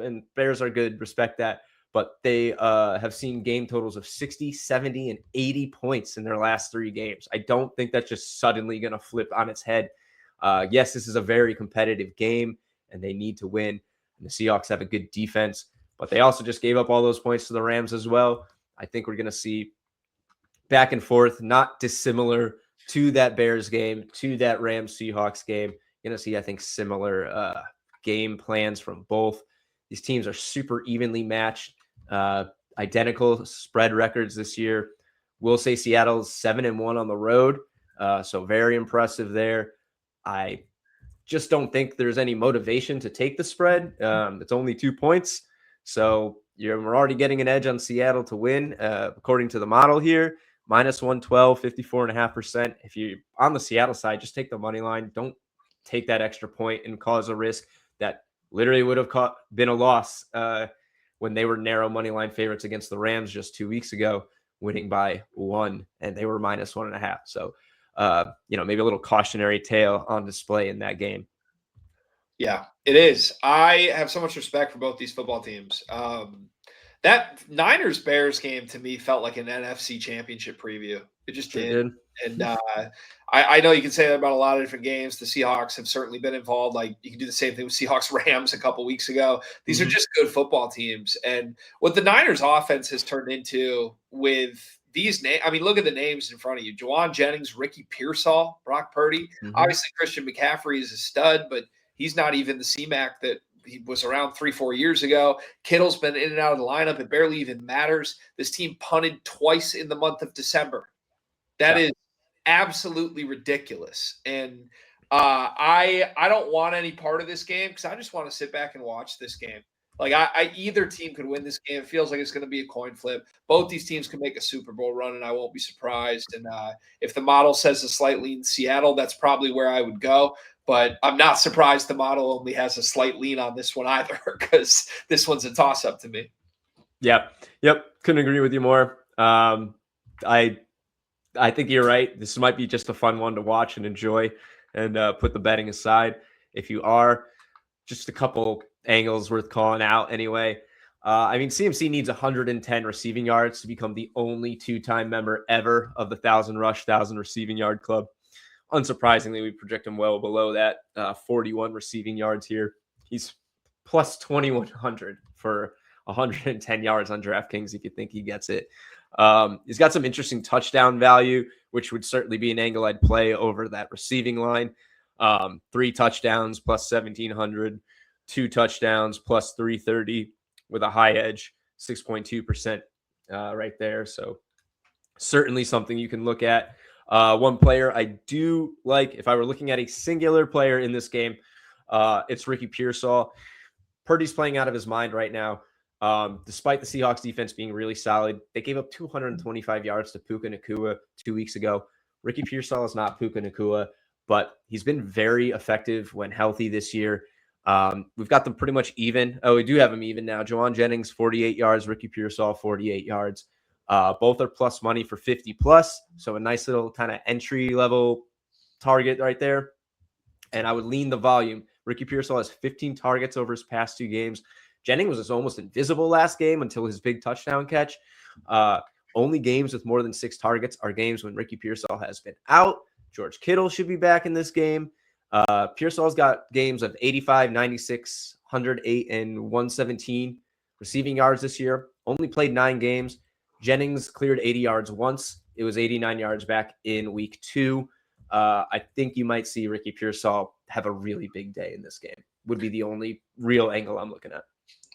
B: are good. Respect that. But they have seen game totals of 60, 70, and 80 points in their last 3 games. I don't think that's just suddenly going to flip on its head. Yes, this is a very competitive game, and they need to win. And the Seahawks have a good defense, but they also just gave up all those points to the Rams as well. I think we're going to see back and forth, not dissimilar to that Bears game, to that Rams-Seahawks game. You're going to see, I think, similar game plans from both. These teams are super evenly matched. Identical spread records this year. We'll say Seattle's 7-1 on the road. So very impressive there. I just don't think there's any motivation to take the spread. It's only 2 points. So we're already getting an edge on Seattle to win, according to the model here. Minus 112, 54.5%. If you're on the Seattle side, just take the money line. Don't take that extra point and cause a risk that literally would have been a loss when they were narrow money line favorites against the Rams just 2 weeks ago, winning by 1, and they were minus 1.5. So, maybe a little cautionary tale on display in that game.
A: Yeah, it is. I have so much respect for both these football teams. That Niners-Bears game to me felt like an NFC Championship preview. It just did. And I know you can say that about a lot of different games. The Seahawks have certainly been involved. Like you can do the same thing with Seahawks-Rams a couple weeks ago. These are just good football teams. And what the Niners offense has turned into with these names, I mean, look at the names in front of you. Juwan Jennings, Ricky Pearsall, Brock Purdy. Obviously, Christian McCaffrey is a stud, but he's not even the C-Mac that he was around 3-4 years ago. Kittle's been in and out of the lineup. It barely even matters. This team punted twice in the month of December. That is absolutely ridiculous. And I don't want any part of this game because I just want to sit back and watch this game. Like either team could win this game. It feels like it's going to be a coin flip. Both these teams can make a Super Bowl run, and I won't be surprised. And if the model says a slight lean Seattle, that's probably where I would go. But I'm not surprised the model only has a slight lean on this one either because this one's a toss-up to me.
B: Yep. Couldn't agree with you more. I think you're right. This might be just a fun one to watch and enjoy and put the betting aside. If you are, just a couple angles worth calling out anyway. CMC needs 110 receiving yards to become the only 2-time member ever of the 1,000 rush, 1,000 receiving yard club. Unsurprisingly, we project him well below that, 41 receiving yards here. He's plus 2,100 for 110 yards on DraftKings if you think he gets it. He's got some interesting touchdown value, which would certainly be an angle I'd play over that receiving line. 3 touchdowns plus 1,700, 2 touchdowns plus 330 with a high edge, 6.2% right there. So certainly something you can look at. One player I do like, if I were looking at a singular player in this game, it's Ricky Pearsall. Purdy's playing out of his mind right now. Despite the Seahawks defense being really solid, they gave up 225 yards to Puka Nacua 2 weeks ago. Ricky Pearsall is not Puka Nacua, but he's been very effective when healthy this year. We've got them pretty much even. Oh, we do have them even now. Juwan Jennings, 48 yards. Ricky Pearsall, 48 yards. Both are plus money for 50 plus. So a nice little kind of entry level target right there. And I would lean the volume. Ricky Pearsall has 15 targets over his past 2 games. Jennings was almost invisible last game until his big touchdown catch. Only games with more than 6 targets are games when Ricky Pearsall has been out. George Kittle should be back in this game. Pearsall's got games of 85, 96, 108, and 117 receiving yards this year. Only played 9 games. Jennings cleared 80 yards once. It was 89 yards back in week 2. I think you might see Ricky Pearsall have a really big day in this game. Would be the only real angle I'm looking at.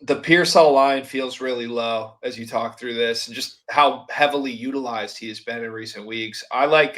A: The Pearsall line feels really low as you talk through this, and just how heavily utilized he has been in recent weeks. I like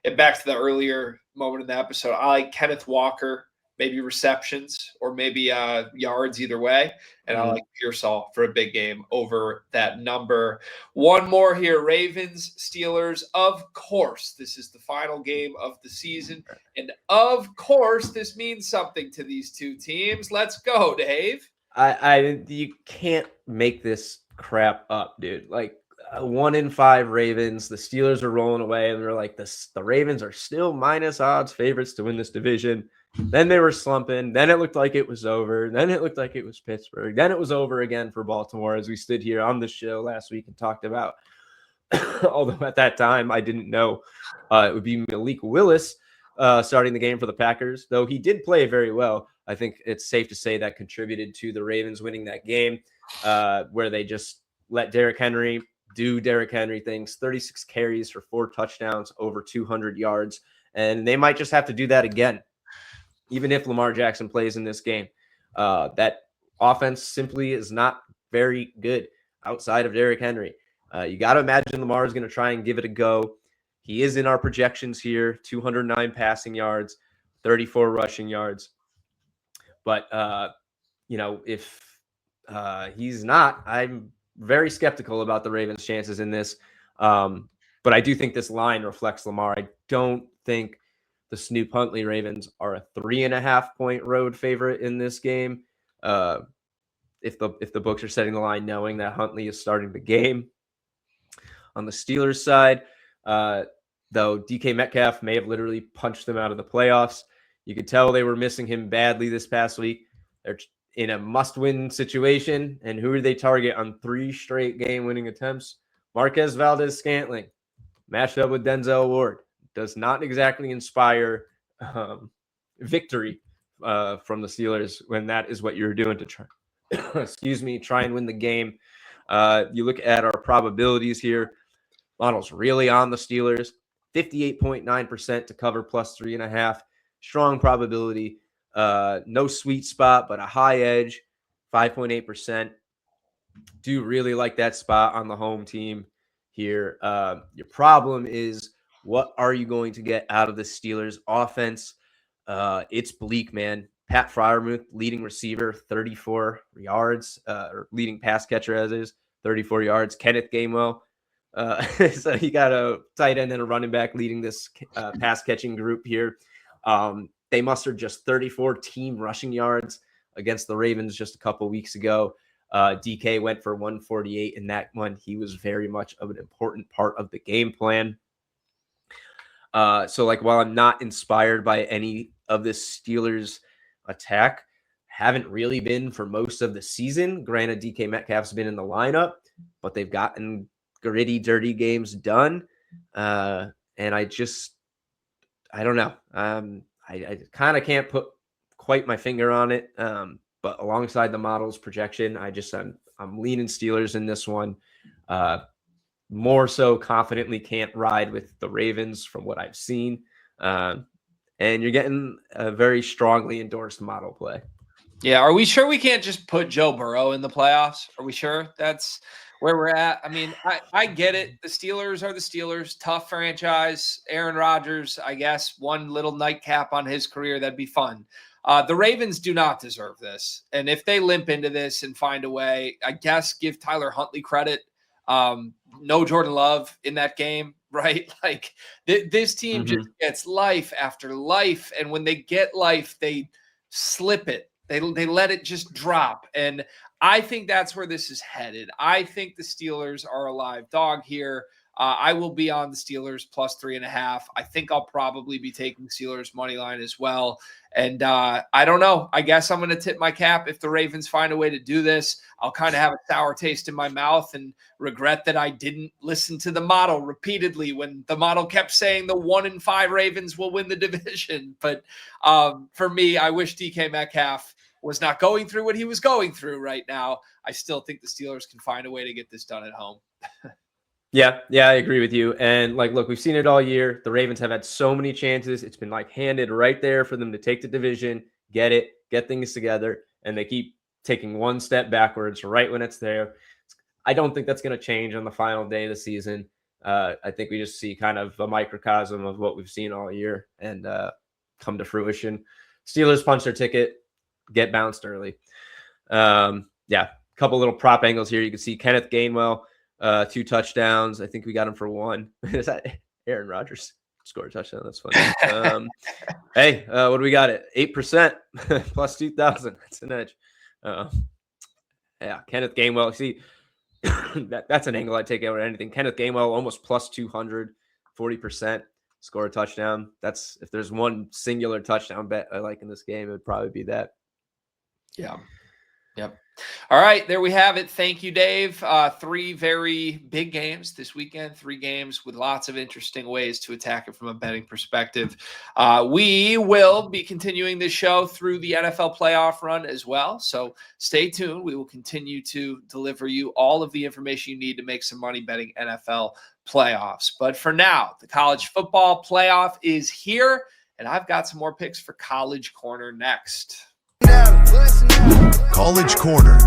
A: it back to the earlier moment in the episode. I like Kenneth Walker, maybe receptions or maybe yards either way. And I like Pearsall for a big game over that number. One more here, Ravens, Steelers. Of course, this is the final game of the season. And of course, this means something to these two teams. Let's go, Dave.
B: You can't make this crap up, dude. Like 1-5 Ravens. The Steelers are rolling away, and they're like, the Ravens are still minus odds favorites to win this division. Then they were slumping. Then it looked like it was over. Then it looked like it was Pittsburgh. Then it was over again for Baltimore as we stood here on the show last week and talked about. Although at that time I didn't know it would be Malik Willis starting the game for the Packers, though he did play very well. I think it's safe to say that contributed to the Ravens winning that game, where they just let Derrick Henry do Derrick Henry things. 36 carries for 4 touchdowns, over 200 yards. And they might just have to do that again, even if Lamar Jackson plays in this game. That offense simply is not very good outside of Derrick Henry. You got to imagine Lamar is going to try and give it a go. He is in our projections here, 209 passing yards, 34 rushing yards. But, if he's not, I'm very skeptical about the Ravens' chances in this. But I do think this line reflects Lamar. I don't think the Snoop Huntley Ravens are a 3.5-point road favorite in this game. If the books are setting the line knowing that Huntley is starting the game. On the Steelers side, though, DK Metcalf may have literally punched them out of the playoffs. You could tell they were missing him badly this past week. They're in a must-win situation, and who did they target on 3 straight game-winning attempts? Marquez Valdes-Scantling, matched up with Denzel Ward. Does not exactly inspire victory from the Steelers when that is what you're doing to try, try and win the game. You look at our probabilities here. Model's really on the Steelers. 58.9% to cover plus 3.5. Strong probability. No sweet spot, but a high edge. 5.8%. Do really like that spot on the home team here. Your problem is, what are you going to get out of the Steelers offense? It's bleak, man. Pat Freiermuth, leading receiver, 34 yards, or leading pass catcher as is, 34 yards. Kenneth Gainwell. So you got a tight end and a running back leading this pass catching group here. They mustered just 34 team rushing yards against the Ravens just a couple weeks ago. DK went for 148 in that one. He was very much of an important part of the game plan. So while I'm not inspired by any of this Steelers attack, haven't really been for most of the season. Granted, DK Metcalf's been in the lineup, but they've gotten gritty, dirty games done. And I don't know. I kind of can't put quite my finger on it. But alongside the model's projection, I'm leaning Steelers in this one. More so confidently can't ride with the Ravens from what I've seen. And you're getting a very strongly endorsed model play.
A: Yeah. Are we sure we can't just put Joe Burrow in the playoffs? Are we sure where we're at. I mean, I get it. The Steelers are the Steelers, tough franchise. Aaron Rodgers, I guess, one little nightcap on his career, that'd be fun. The Ravens do not deserve this. And if they limp into this and find a way, I guess give Tyler Huntley credit. No Jordan Love in that game, right? Like this team just gets life after life. And when they get life, they slip it. They let it just drop. And I think that's where this is headed. I think the Steelers are a live dog here. I will be on the Steelers plus 3.5. I think I'll probably be taking Steelers money line as well. And I don't know. I guess I'm going to tip my cap if the Ravens find a way to do this. I'll kind of have a sour taste in my mouth and regret that I didn't listen to the model repeatedly when the model kept saying the 1-5 Ravens will win the division. But for me, I wish DK Metcalf was not going through what he was going through right now. I still think the Steelers can find a way to get this done at home.
B: Yeah, I agree with you. And like, look, we've seen it all year. The Ravens have had so many chances. It's been like handed right there for them to take the division, get things together, and they keep taking one step backwards right when it's there. I don't think that's going to change on the final day of the season. I think we just see kind of a microcosm of what we've seen all year and come to fruition. Steelers punch their ticket, get bounced early. A couple little prop angles here. You can see Kenneth Gainwell, 2 touchdowns. I think we got him for 1. Is that Aaron Rodgers scored a touchdown? That's funny. Hey, what do we got at 8% plus 2,000? That's an edge. Kenneth Gainwell. See, that's an angle I'd take over anything. Kenneth Gainwell almost plus 200, 40%. Score a touchdown. That's if there's one singular touchdown bet I like in this game, it would probably be that.
A: Yeah. Yep. All right, there we have it. Thank you, Dave. 3 very big games this weekend, 3 games with lots of interesting ways to attack it from a betting perspective. We will be continuing this show through the NFL playoff run as well. So stay tuned. We will continue to deliver you all of the information you need to make some money betting NFL playoffs. But for now, the college football playoff is here, and I've got some more picks for College Corner next.
C: College Corner.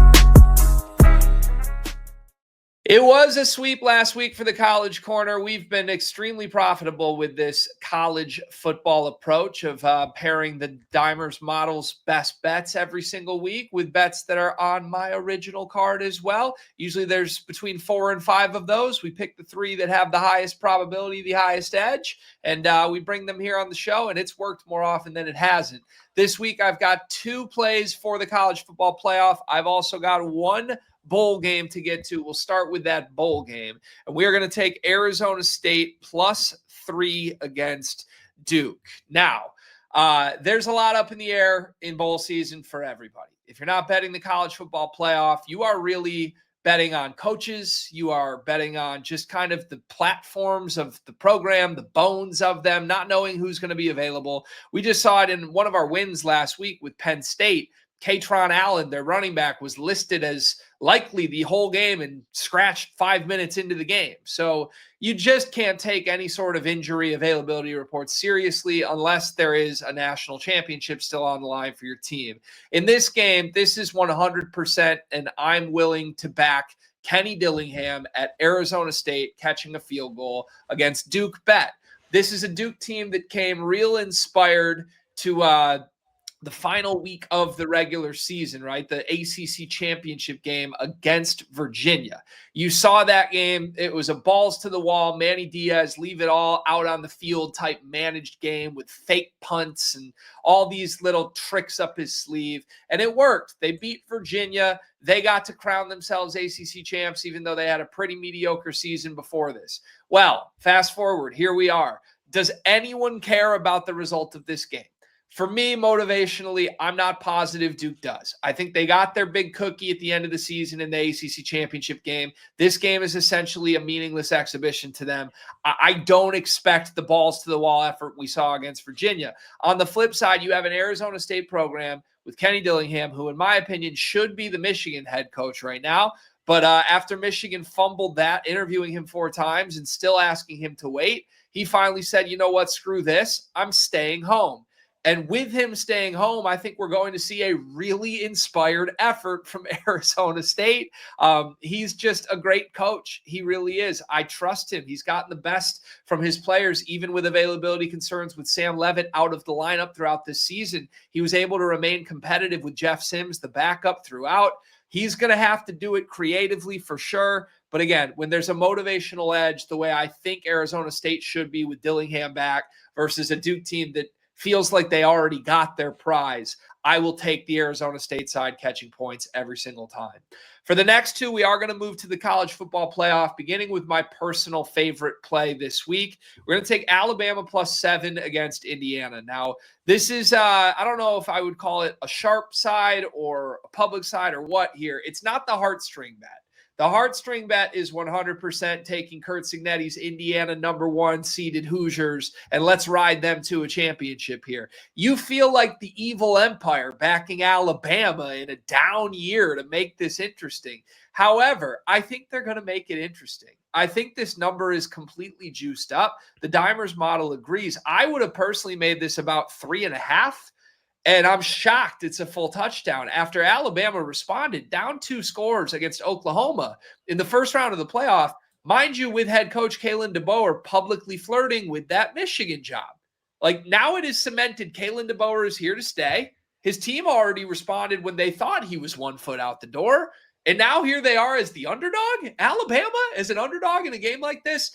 A: It was a sweep last week for the College Corner. We've been extremely profitable with this college football approach of pairing the Dimers Models best bets every single week with bets that are on my original card as well. Usually there's between 4 and 5 of those. We pick the 3 that have the highest probability, the highest edge, and we bring them here on the show, and it's worked more often than it hasn't. This week, I've got 2 plays for the college football playoff. I've also got 1 bowl game to get to. We'll start with that bowl game. And we're going to take Arizona State plus 3 against Duke. Now, there's a lot up in the air in bowl season for everybody. If you're not betting the college football playoff, you are really betting on coaches. You are betting on just kind of the platforms of the program, the bones of them, not knowing who's going to be available. We just saw it in one of our wins last week with Penn State. Katron Allen, their running back, was listed as likely the whole game and scratched 5 minutes into the game. So you just can't take any sort of injury availability reports seriously unless there is a national championship still on the line for your team. In this game, this is 100%, and I'm willing to back Kenny Dillingham at Arizona State catching a field goal against Duke Bet. This is a Duke team that came real inspired to the final week of the regular season, right? The ACC championship game against Virginia. You saw that game. It was a balls to the wall, Manny Diaz, leave it all out on the field type managed game with fake punts and all these little tricks up his sleeve. And it worked. They beat Virginia. They got to crown themselves ACC champs, even though they had a pretty mediocre season before this. Well, fast forward, here we are. Does anyone care about the result of this game? For me, motivationally, I'm not positive Duke does. I think they got their big cookie at the end of the season in the ACC championship game. This game is essentially a meaningless exhibition to them. I don't expect the balls to the wall effort we saw against Virginia. On the flip side, you have an Arizona State program with Kenny Dillingham, who in my opinion should be the Michigan head coach right now. But after Michigan fumbled that, interviewing him 4 times and still asking him to wait, he finally said, you know what, screw this. I'm staying home. And with him staying home, I think we're going to see a really inspired effort from Arizona State. He's just a great coach. He really is. I trust him. He's gotten the best from his players, even with availability concerns with Sam Levitt out of the lineup throughout this season. He was able to remain competitive with Jeff Sims, the backup, throughout. He's going to have to do it creatively for sure. But again, when there's a motivational edge, the way I think Arizona State should be with Dillingham back versus a Duke team that feels like they already got their prize, I will take the Arizona State side catching points every single time. For the next two, we are going to move to the college football playoff, beginning with my personal favorite play this week. We're going to take Alabama +7 against Indiana. Now, this is, I don't know if I would call it a sharp side or a public side or what here. It's not the heartstring bet. The heartstring bet is 100% taking Kurt Cignetti's Indiana #1 seeded Hoosiers, and let's ride them to a championship here. You feel like the evil empire backing Alabama in a down year to make this interesting. However, I think they're going to make it interesting. I think this number is completely juiced up. The Dimers model agrees. I would have personally made this about 3.5. And I'm shocked it's a full touchdown after Alabama responded down 2 scores against Oklahoma in the first round of the playoff. Mind you, with head coach Kalen DeBoer publicly flirting with that Michigan job. Like, now it is cemented Kalen DeBoer is here to stay. His team already responded when they thought he was 1 foot out the door. And now here they are as the underdog. Alabama as an underdog in a game like this.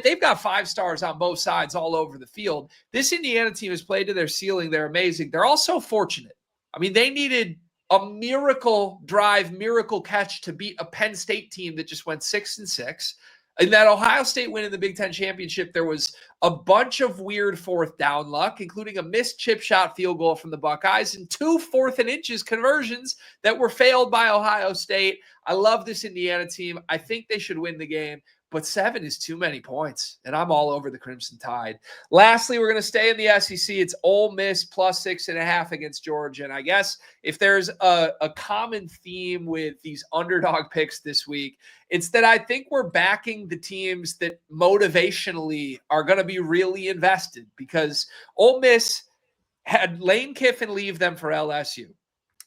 A: They've got 5 stars on both sides all over the field. This Indiana team has played to their ceiling. They're amazing. They're also fortunate. I mean, they needed a miracle drive, miracle catch to beat a Penn State team that just went 6-6. In that Ohio State win in the Big Ten Championship, there was a bunch of weird fourth down luck, including a missed chip shot field goal from the Buckeyes and 2 4th-and-inches conversions that were failed by Ohio State. I love this Indiana team. I think they should win the game, but 7 is too many points, and I'm all over the Crimson Tide. Lastly, we're going to stay in the SEC. It's Ole Miss +6.5 against Georgia, and I guess if there's a common theme with these underdog picks this week, it's that I think we're backing the teams that motivationally are going to be really invested, because Ole Miss had Lane Kiffin leave them for LSU.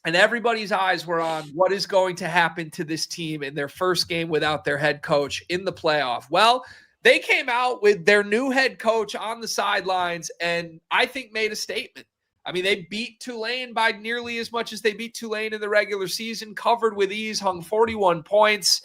A: And everybody's eyes were on what is going to happen to this team in their first game without their head coach in the playoff. Well, they came out with their new head coach on the sidelines and I think made a statement. I mean, they beat Tulane by nearly as much as they beat Tulane in the regular season, covered with ease, hung 41 points.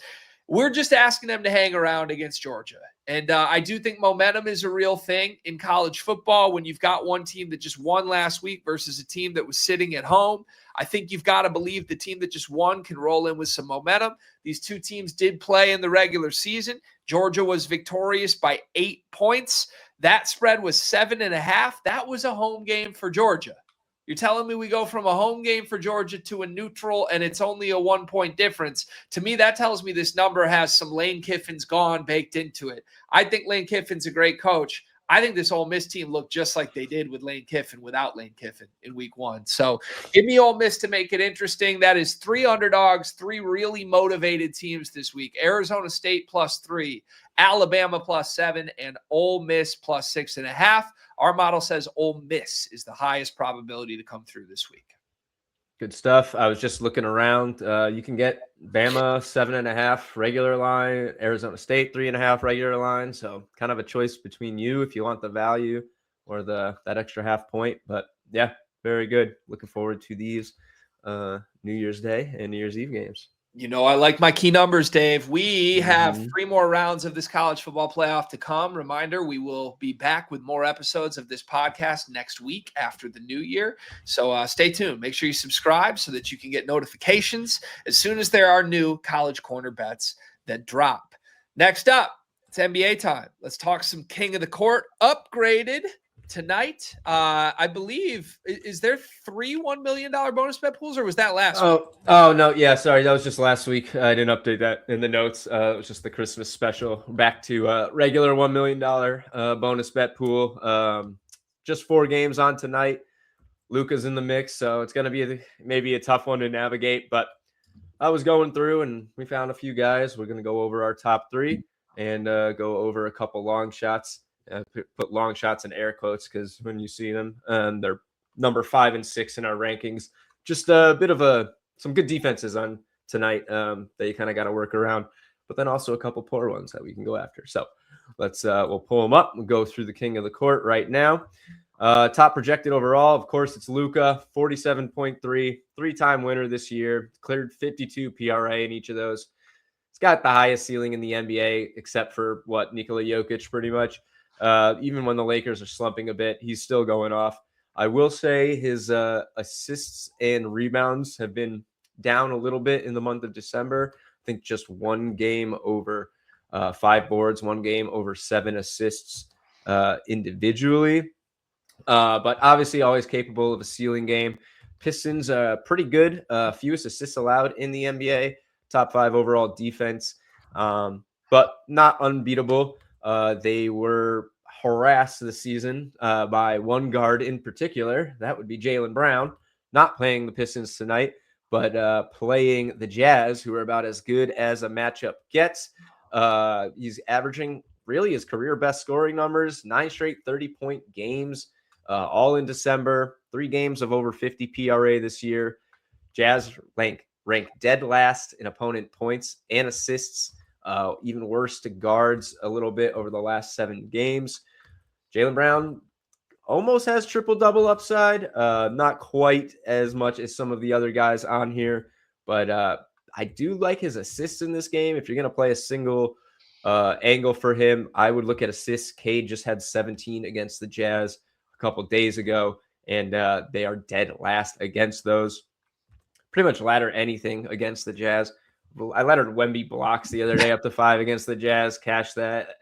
A: We're just asking them to hang around against Georgia. And I do think momentum is a real thing in college football when you've got one team that just won last week versus a team that was sitting at home. I think you've got to believe the team that just won can roll in with some momentum. These two teams did play in the regular season. Georgia was victorious by 8 points. That spread was 7.5. That was a home game for Georgia. You're telling me we go from a home game for Georgia to a neutral and it's only a 1-point difference. To me, that tells me this number has some Lane Kiffin's gone baked into it. I think Lane Kiffin's a great coach. I think this Ole Miss team looked just like they did with Lane Kiffin without Lane Kiffin in week 1. So give me Ole Miss to make it interesting. That is 3 underdogs, 3 really motivated teams this week. Arizona State +3, Alabama +7, and Ole Miss +6.5. Our model says Ole Miss is the highest probability to come through this week.
B: Good stuff. I was just looking around. You can get Bama 7.5 regular line, Arizona State 3.5 regular line. So kind of a choice between you if you want the value or that extra half point. But yeah, very good. Looking forward to these New Year's Day and New Year's Eve games.
A: You know, I like my key numbers, Dave. We have 3 more rounds of this college football playoff to come. Reminder, we will be back with more episodes of this podcast next week after the new year. So stay tuned. Make sure you subscribe so that you can get notifications as soon as there are new College Corner bets that drop. Next up, it's NBA time. Let's talk some King of the Court upgraded tonight. I believe, is there 3 $1 million bonus bet pools, or was that last week?
B: Oh no, yeah, sorry, that was just last week. I didn't update that in the notes. It was just the Christmas special. Back to regular $1 million bonus bet pool. Just 4 games on tonight. Luka's in the mix, so it's going to be maybe a tough one to navigate, but I was going through and we found a few guys. We're going to go over our top 3 and go over a couple long shots. Put long shots in air quotes because when you see them, they're number 5 and 6 in our rankings. Just a bit of some good defenses on tonight that you kind of got to work around, but then also a couple poor ones that we can go after. So we'll pull them up and go through the king of the court right now. Top projected overall, of course, it's Luka, 47.3, 3-time winner this year, cleared 52 PRA in each of those. He's got the highest ceiling in the NBA, except for Nikola Jokic, pretty much. Even when the Lakers are slumping a bit, he's still going off. I will say his assists and rebounds have been down a little bit in the month of December. I think just one game over 5 boards, one game over 7 assists individually. But obviously always capable of a ceiling game. Pistons pretty good. Fewest assists allowed in the NBA. Top 5 overall defense, but not unbeatable. They were harassed this season by one guard in particular. That would be Jaylen Brown, not playing the Pistons tonight, but playing the Jazz, who are about as good as a matchup gets. He's averaging really his career best scoring numbers, 9 straight 30-point games, all in December, 3 games of over 50 PRA this year. Jazz ranked dead last in opponent points and assists, even worse to guards a little bit over the last 7 games. Jaylen Brown almost has triple-double upside, not quite as much as some of the other guys on here, but I do like his assists in this game. If you're going to play a single angle for him, I would look at assists. Cade just had 17 against the Jazz a couple days ago, and they are dead last against those. Pretty much ladder anything against the Jazz. I laddered Wemby blocks the other day up to 5 against the Jazz. Cash that.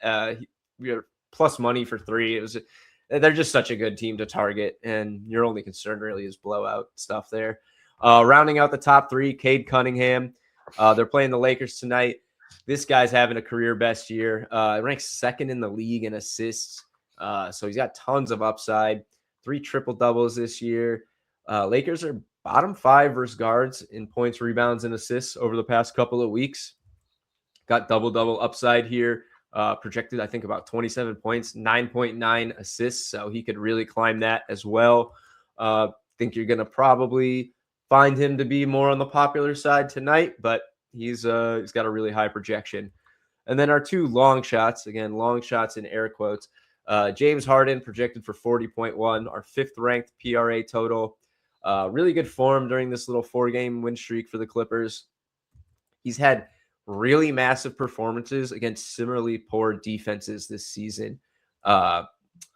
B: We are plus money for 3. They're just such a good team to target, and your only concern really is blowout stuff there. Rounding out the top 3, Cade Cunningham. They're playing the Lakers tonight. This guy's having a career best year. Ranks 2nd in the league in assists. So he's got tons of upside. 3 triple-doubles this year. Lakers are bottom 5 versus guards in points, rebounds, and assists over the past couple of weeks. Got double-double upside here. Projected, I think, about 27 points, 9.9 assists. So he could really climb that as well. Think you're going to probably find him to be more on the popular side tonight, but he's got a really high projection. And then our 2 long shots, again, long shots in air quotes. James Harden projected for 40.1, our 5th ranked PRA total. Really good form during this little 4-game win streak for the Clippers. He's had really massive performances against similarly poor defenses this season. I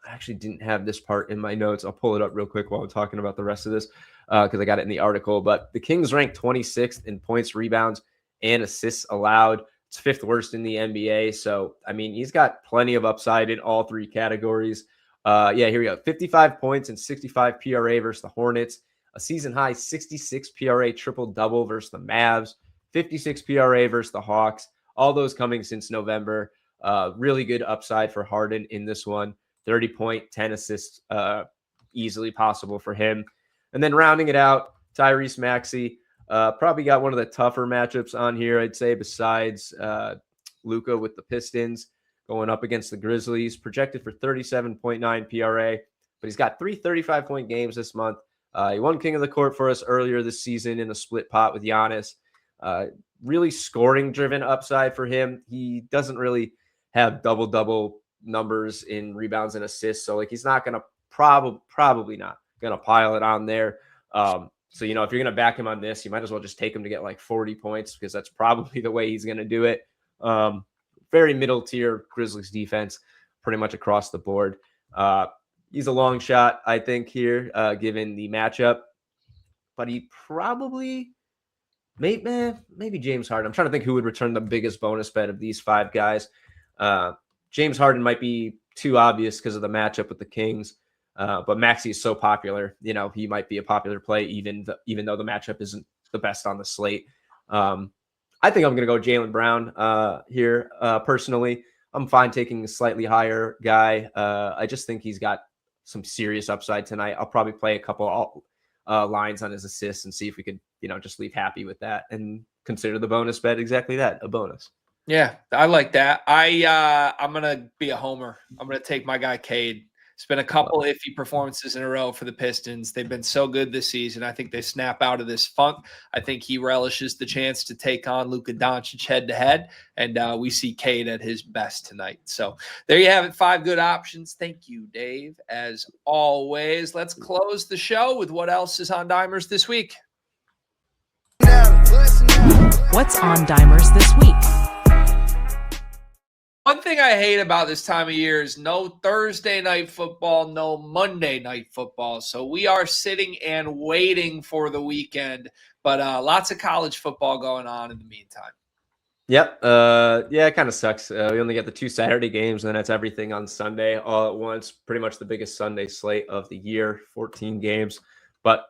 B: actually didn't have this part in my notes. I'll pull it up real quick while I'm talking about the rest of this because I got it in the article. But the Kings ranked 26th in points, rebounds, and assists allowed. It's 5th worst in the NBA. So, I mean, he's got plenty of upside in all 3 categories. Here we go. 55 points and 65 PRA versus the Hornets. A season high 66 PRA triple-double versus the Mavs. 56 PRA versus the Hawks. All those coming since November. Really good upside for Harden in this one. 30 point, 10 assists, easily possible for him. And then rounding it out, Tyrese Maxey. Probably got one of the tougher matchups on here, I'd say, besides Luka with the Pistons going up against the Grizzlies. Projected for 37.9 PRA, but he's got 3 35-point games this month. He won King of the Court for us earlier this season in a split pot with Giannis. Really scoring-driven upside for him. He doesn't really have double-double numbers in rebounds and assists, so he's not going to probably not going to pile it on there. So, if you're going to back him on this, you might as well just take him to get 40 points because that's probably the way he's going to do it. Very middle tier Grizzlies defense, pretty much across the board. He's a long shot, I think, here, given the matchup. But he probably, maybe James Harden. I'm trying to think who would return the biggest bonus bet of these 5 guys. James Harden might be too obvious because of the matchup with the Kings. But Maxey is so popular, he might be a popular play even though the matchup isn't the best on the slate. I think I'm going to go Jaylen Brown here. Personally, I'm fine taking a slightly higher guy. I just think he's got some serious upside tonight. I'll probably play a couple lines on his assists and see if we could, just leave happy with that and consider the bonus bet exactly that, a bonus.
A: Yeah, I like that. I'm going to be a homer. I'm going to take my guy Cade. It's been a couple iffy performances in a row for the Pistons. They've been so good this season. I think they snap out of this funk. I think he relishes the chance to take on Luka Doncic head-to-head, and we see Cade at his best tonight. So there you have it, 5 good options. Thank you, Dave. As always, let's close the show with what else is on Dimers this week.
D: What's on Dimers this week?
A: One thing I hate about this time of year is no Thursday night football, no Monday night football. So we are sitting and waiting for the weekend, but lots of college football going on in the meantime.
B: Yep. Yeah, it kind of sucks. We only get the 2 Saturday games, and then it's everything on Sunday all at once. Pretty much the biggest Sunday slate of the year, 14 games. But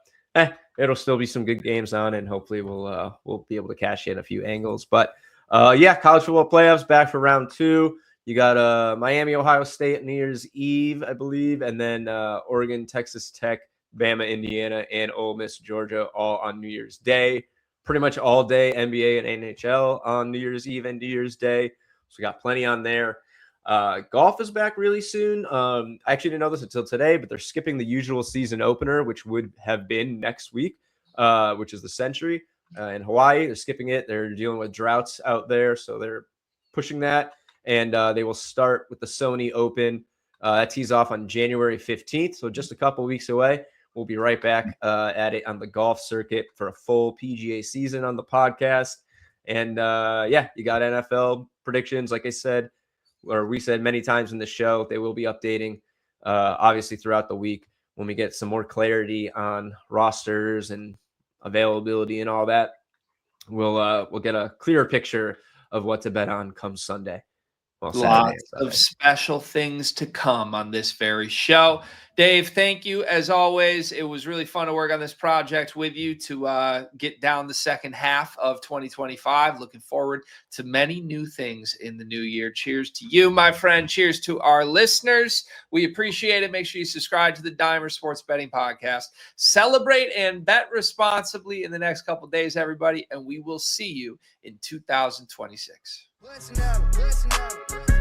B: it'll still be some good games on, and hopefully we'll be able to cash in a few angles. But yeah, college football playoffs back for round 2. You got Miami, Ohio State New Year's Eve, I believe, and then Oregon, Texas Tech, Bama, Indiana, and Ole Miss, Georgia, all on New Year's Day. Pretty much all day NBA and NHL on New Year's Eve and New Year's Day. So we got plenty on there. Golf is back really soon. I actually didn't know this until today, but they're skipping the usual season opener, which would have been next week, which is the Century in Hawaii. They're skipping it. They're dealing with droughts out there, so they're pushing that. And they will start with the Sony Open. That tees off on January 15th, so just a couple weeks away. We'll be right back at it on the golf circuit for a full PGA season on the podcast. And yeah, you got NFL predictions, like I said, or we said many times in the show. They will be updating obviously throughout the week when we get some more clarity on rosters and availability and all that. We'll get a clearer picture of what to bet on come Sunday. Well,
A: lots of special things to come on this very show. Dave, thank you as always. It was really fun to work on this project with you to get down the second half of 2025. Looking forward to many new things in the new year. Cheers to you, my friend. Cheers to our listeners. We appreciate it. Make sure you subscribe to the Dimer Sports Betting Podcast. Celebrate and bet responsibly in the next couple of days, everybody, and we will see you in 2026. Listen up.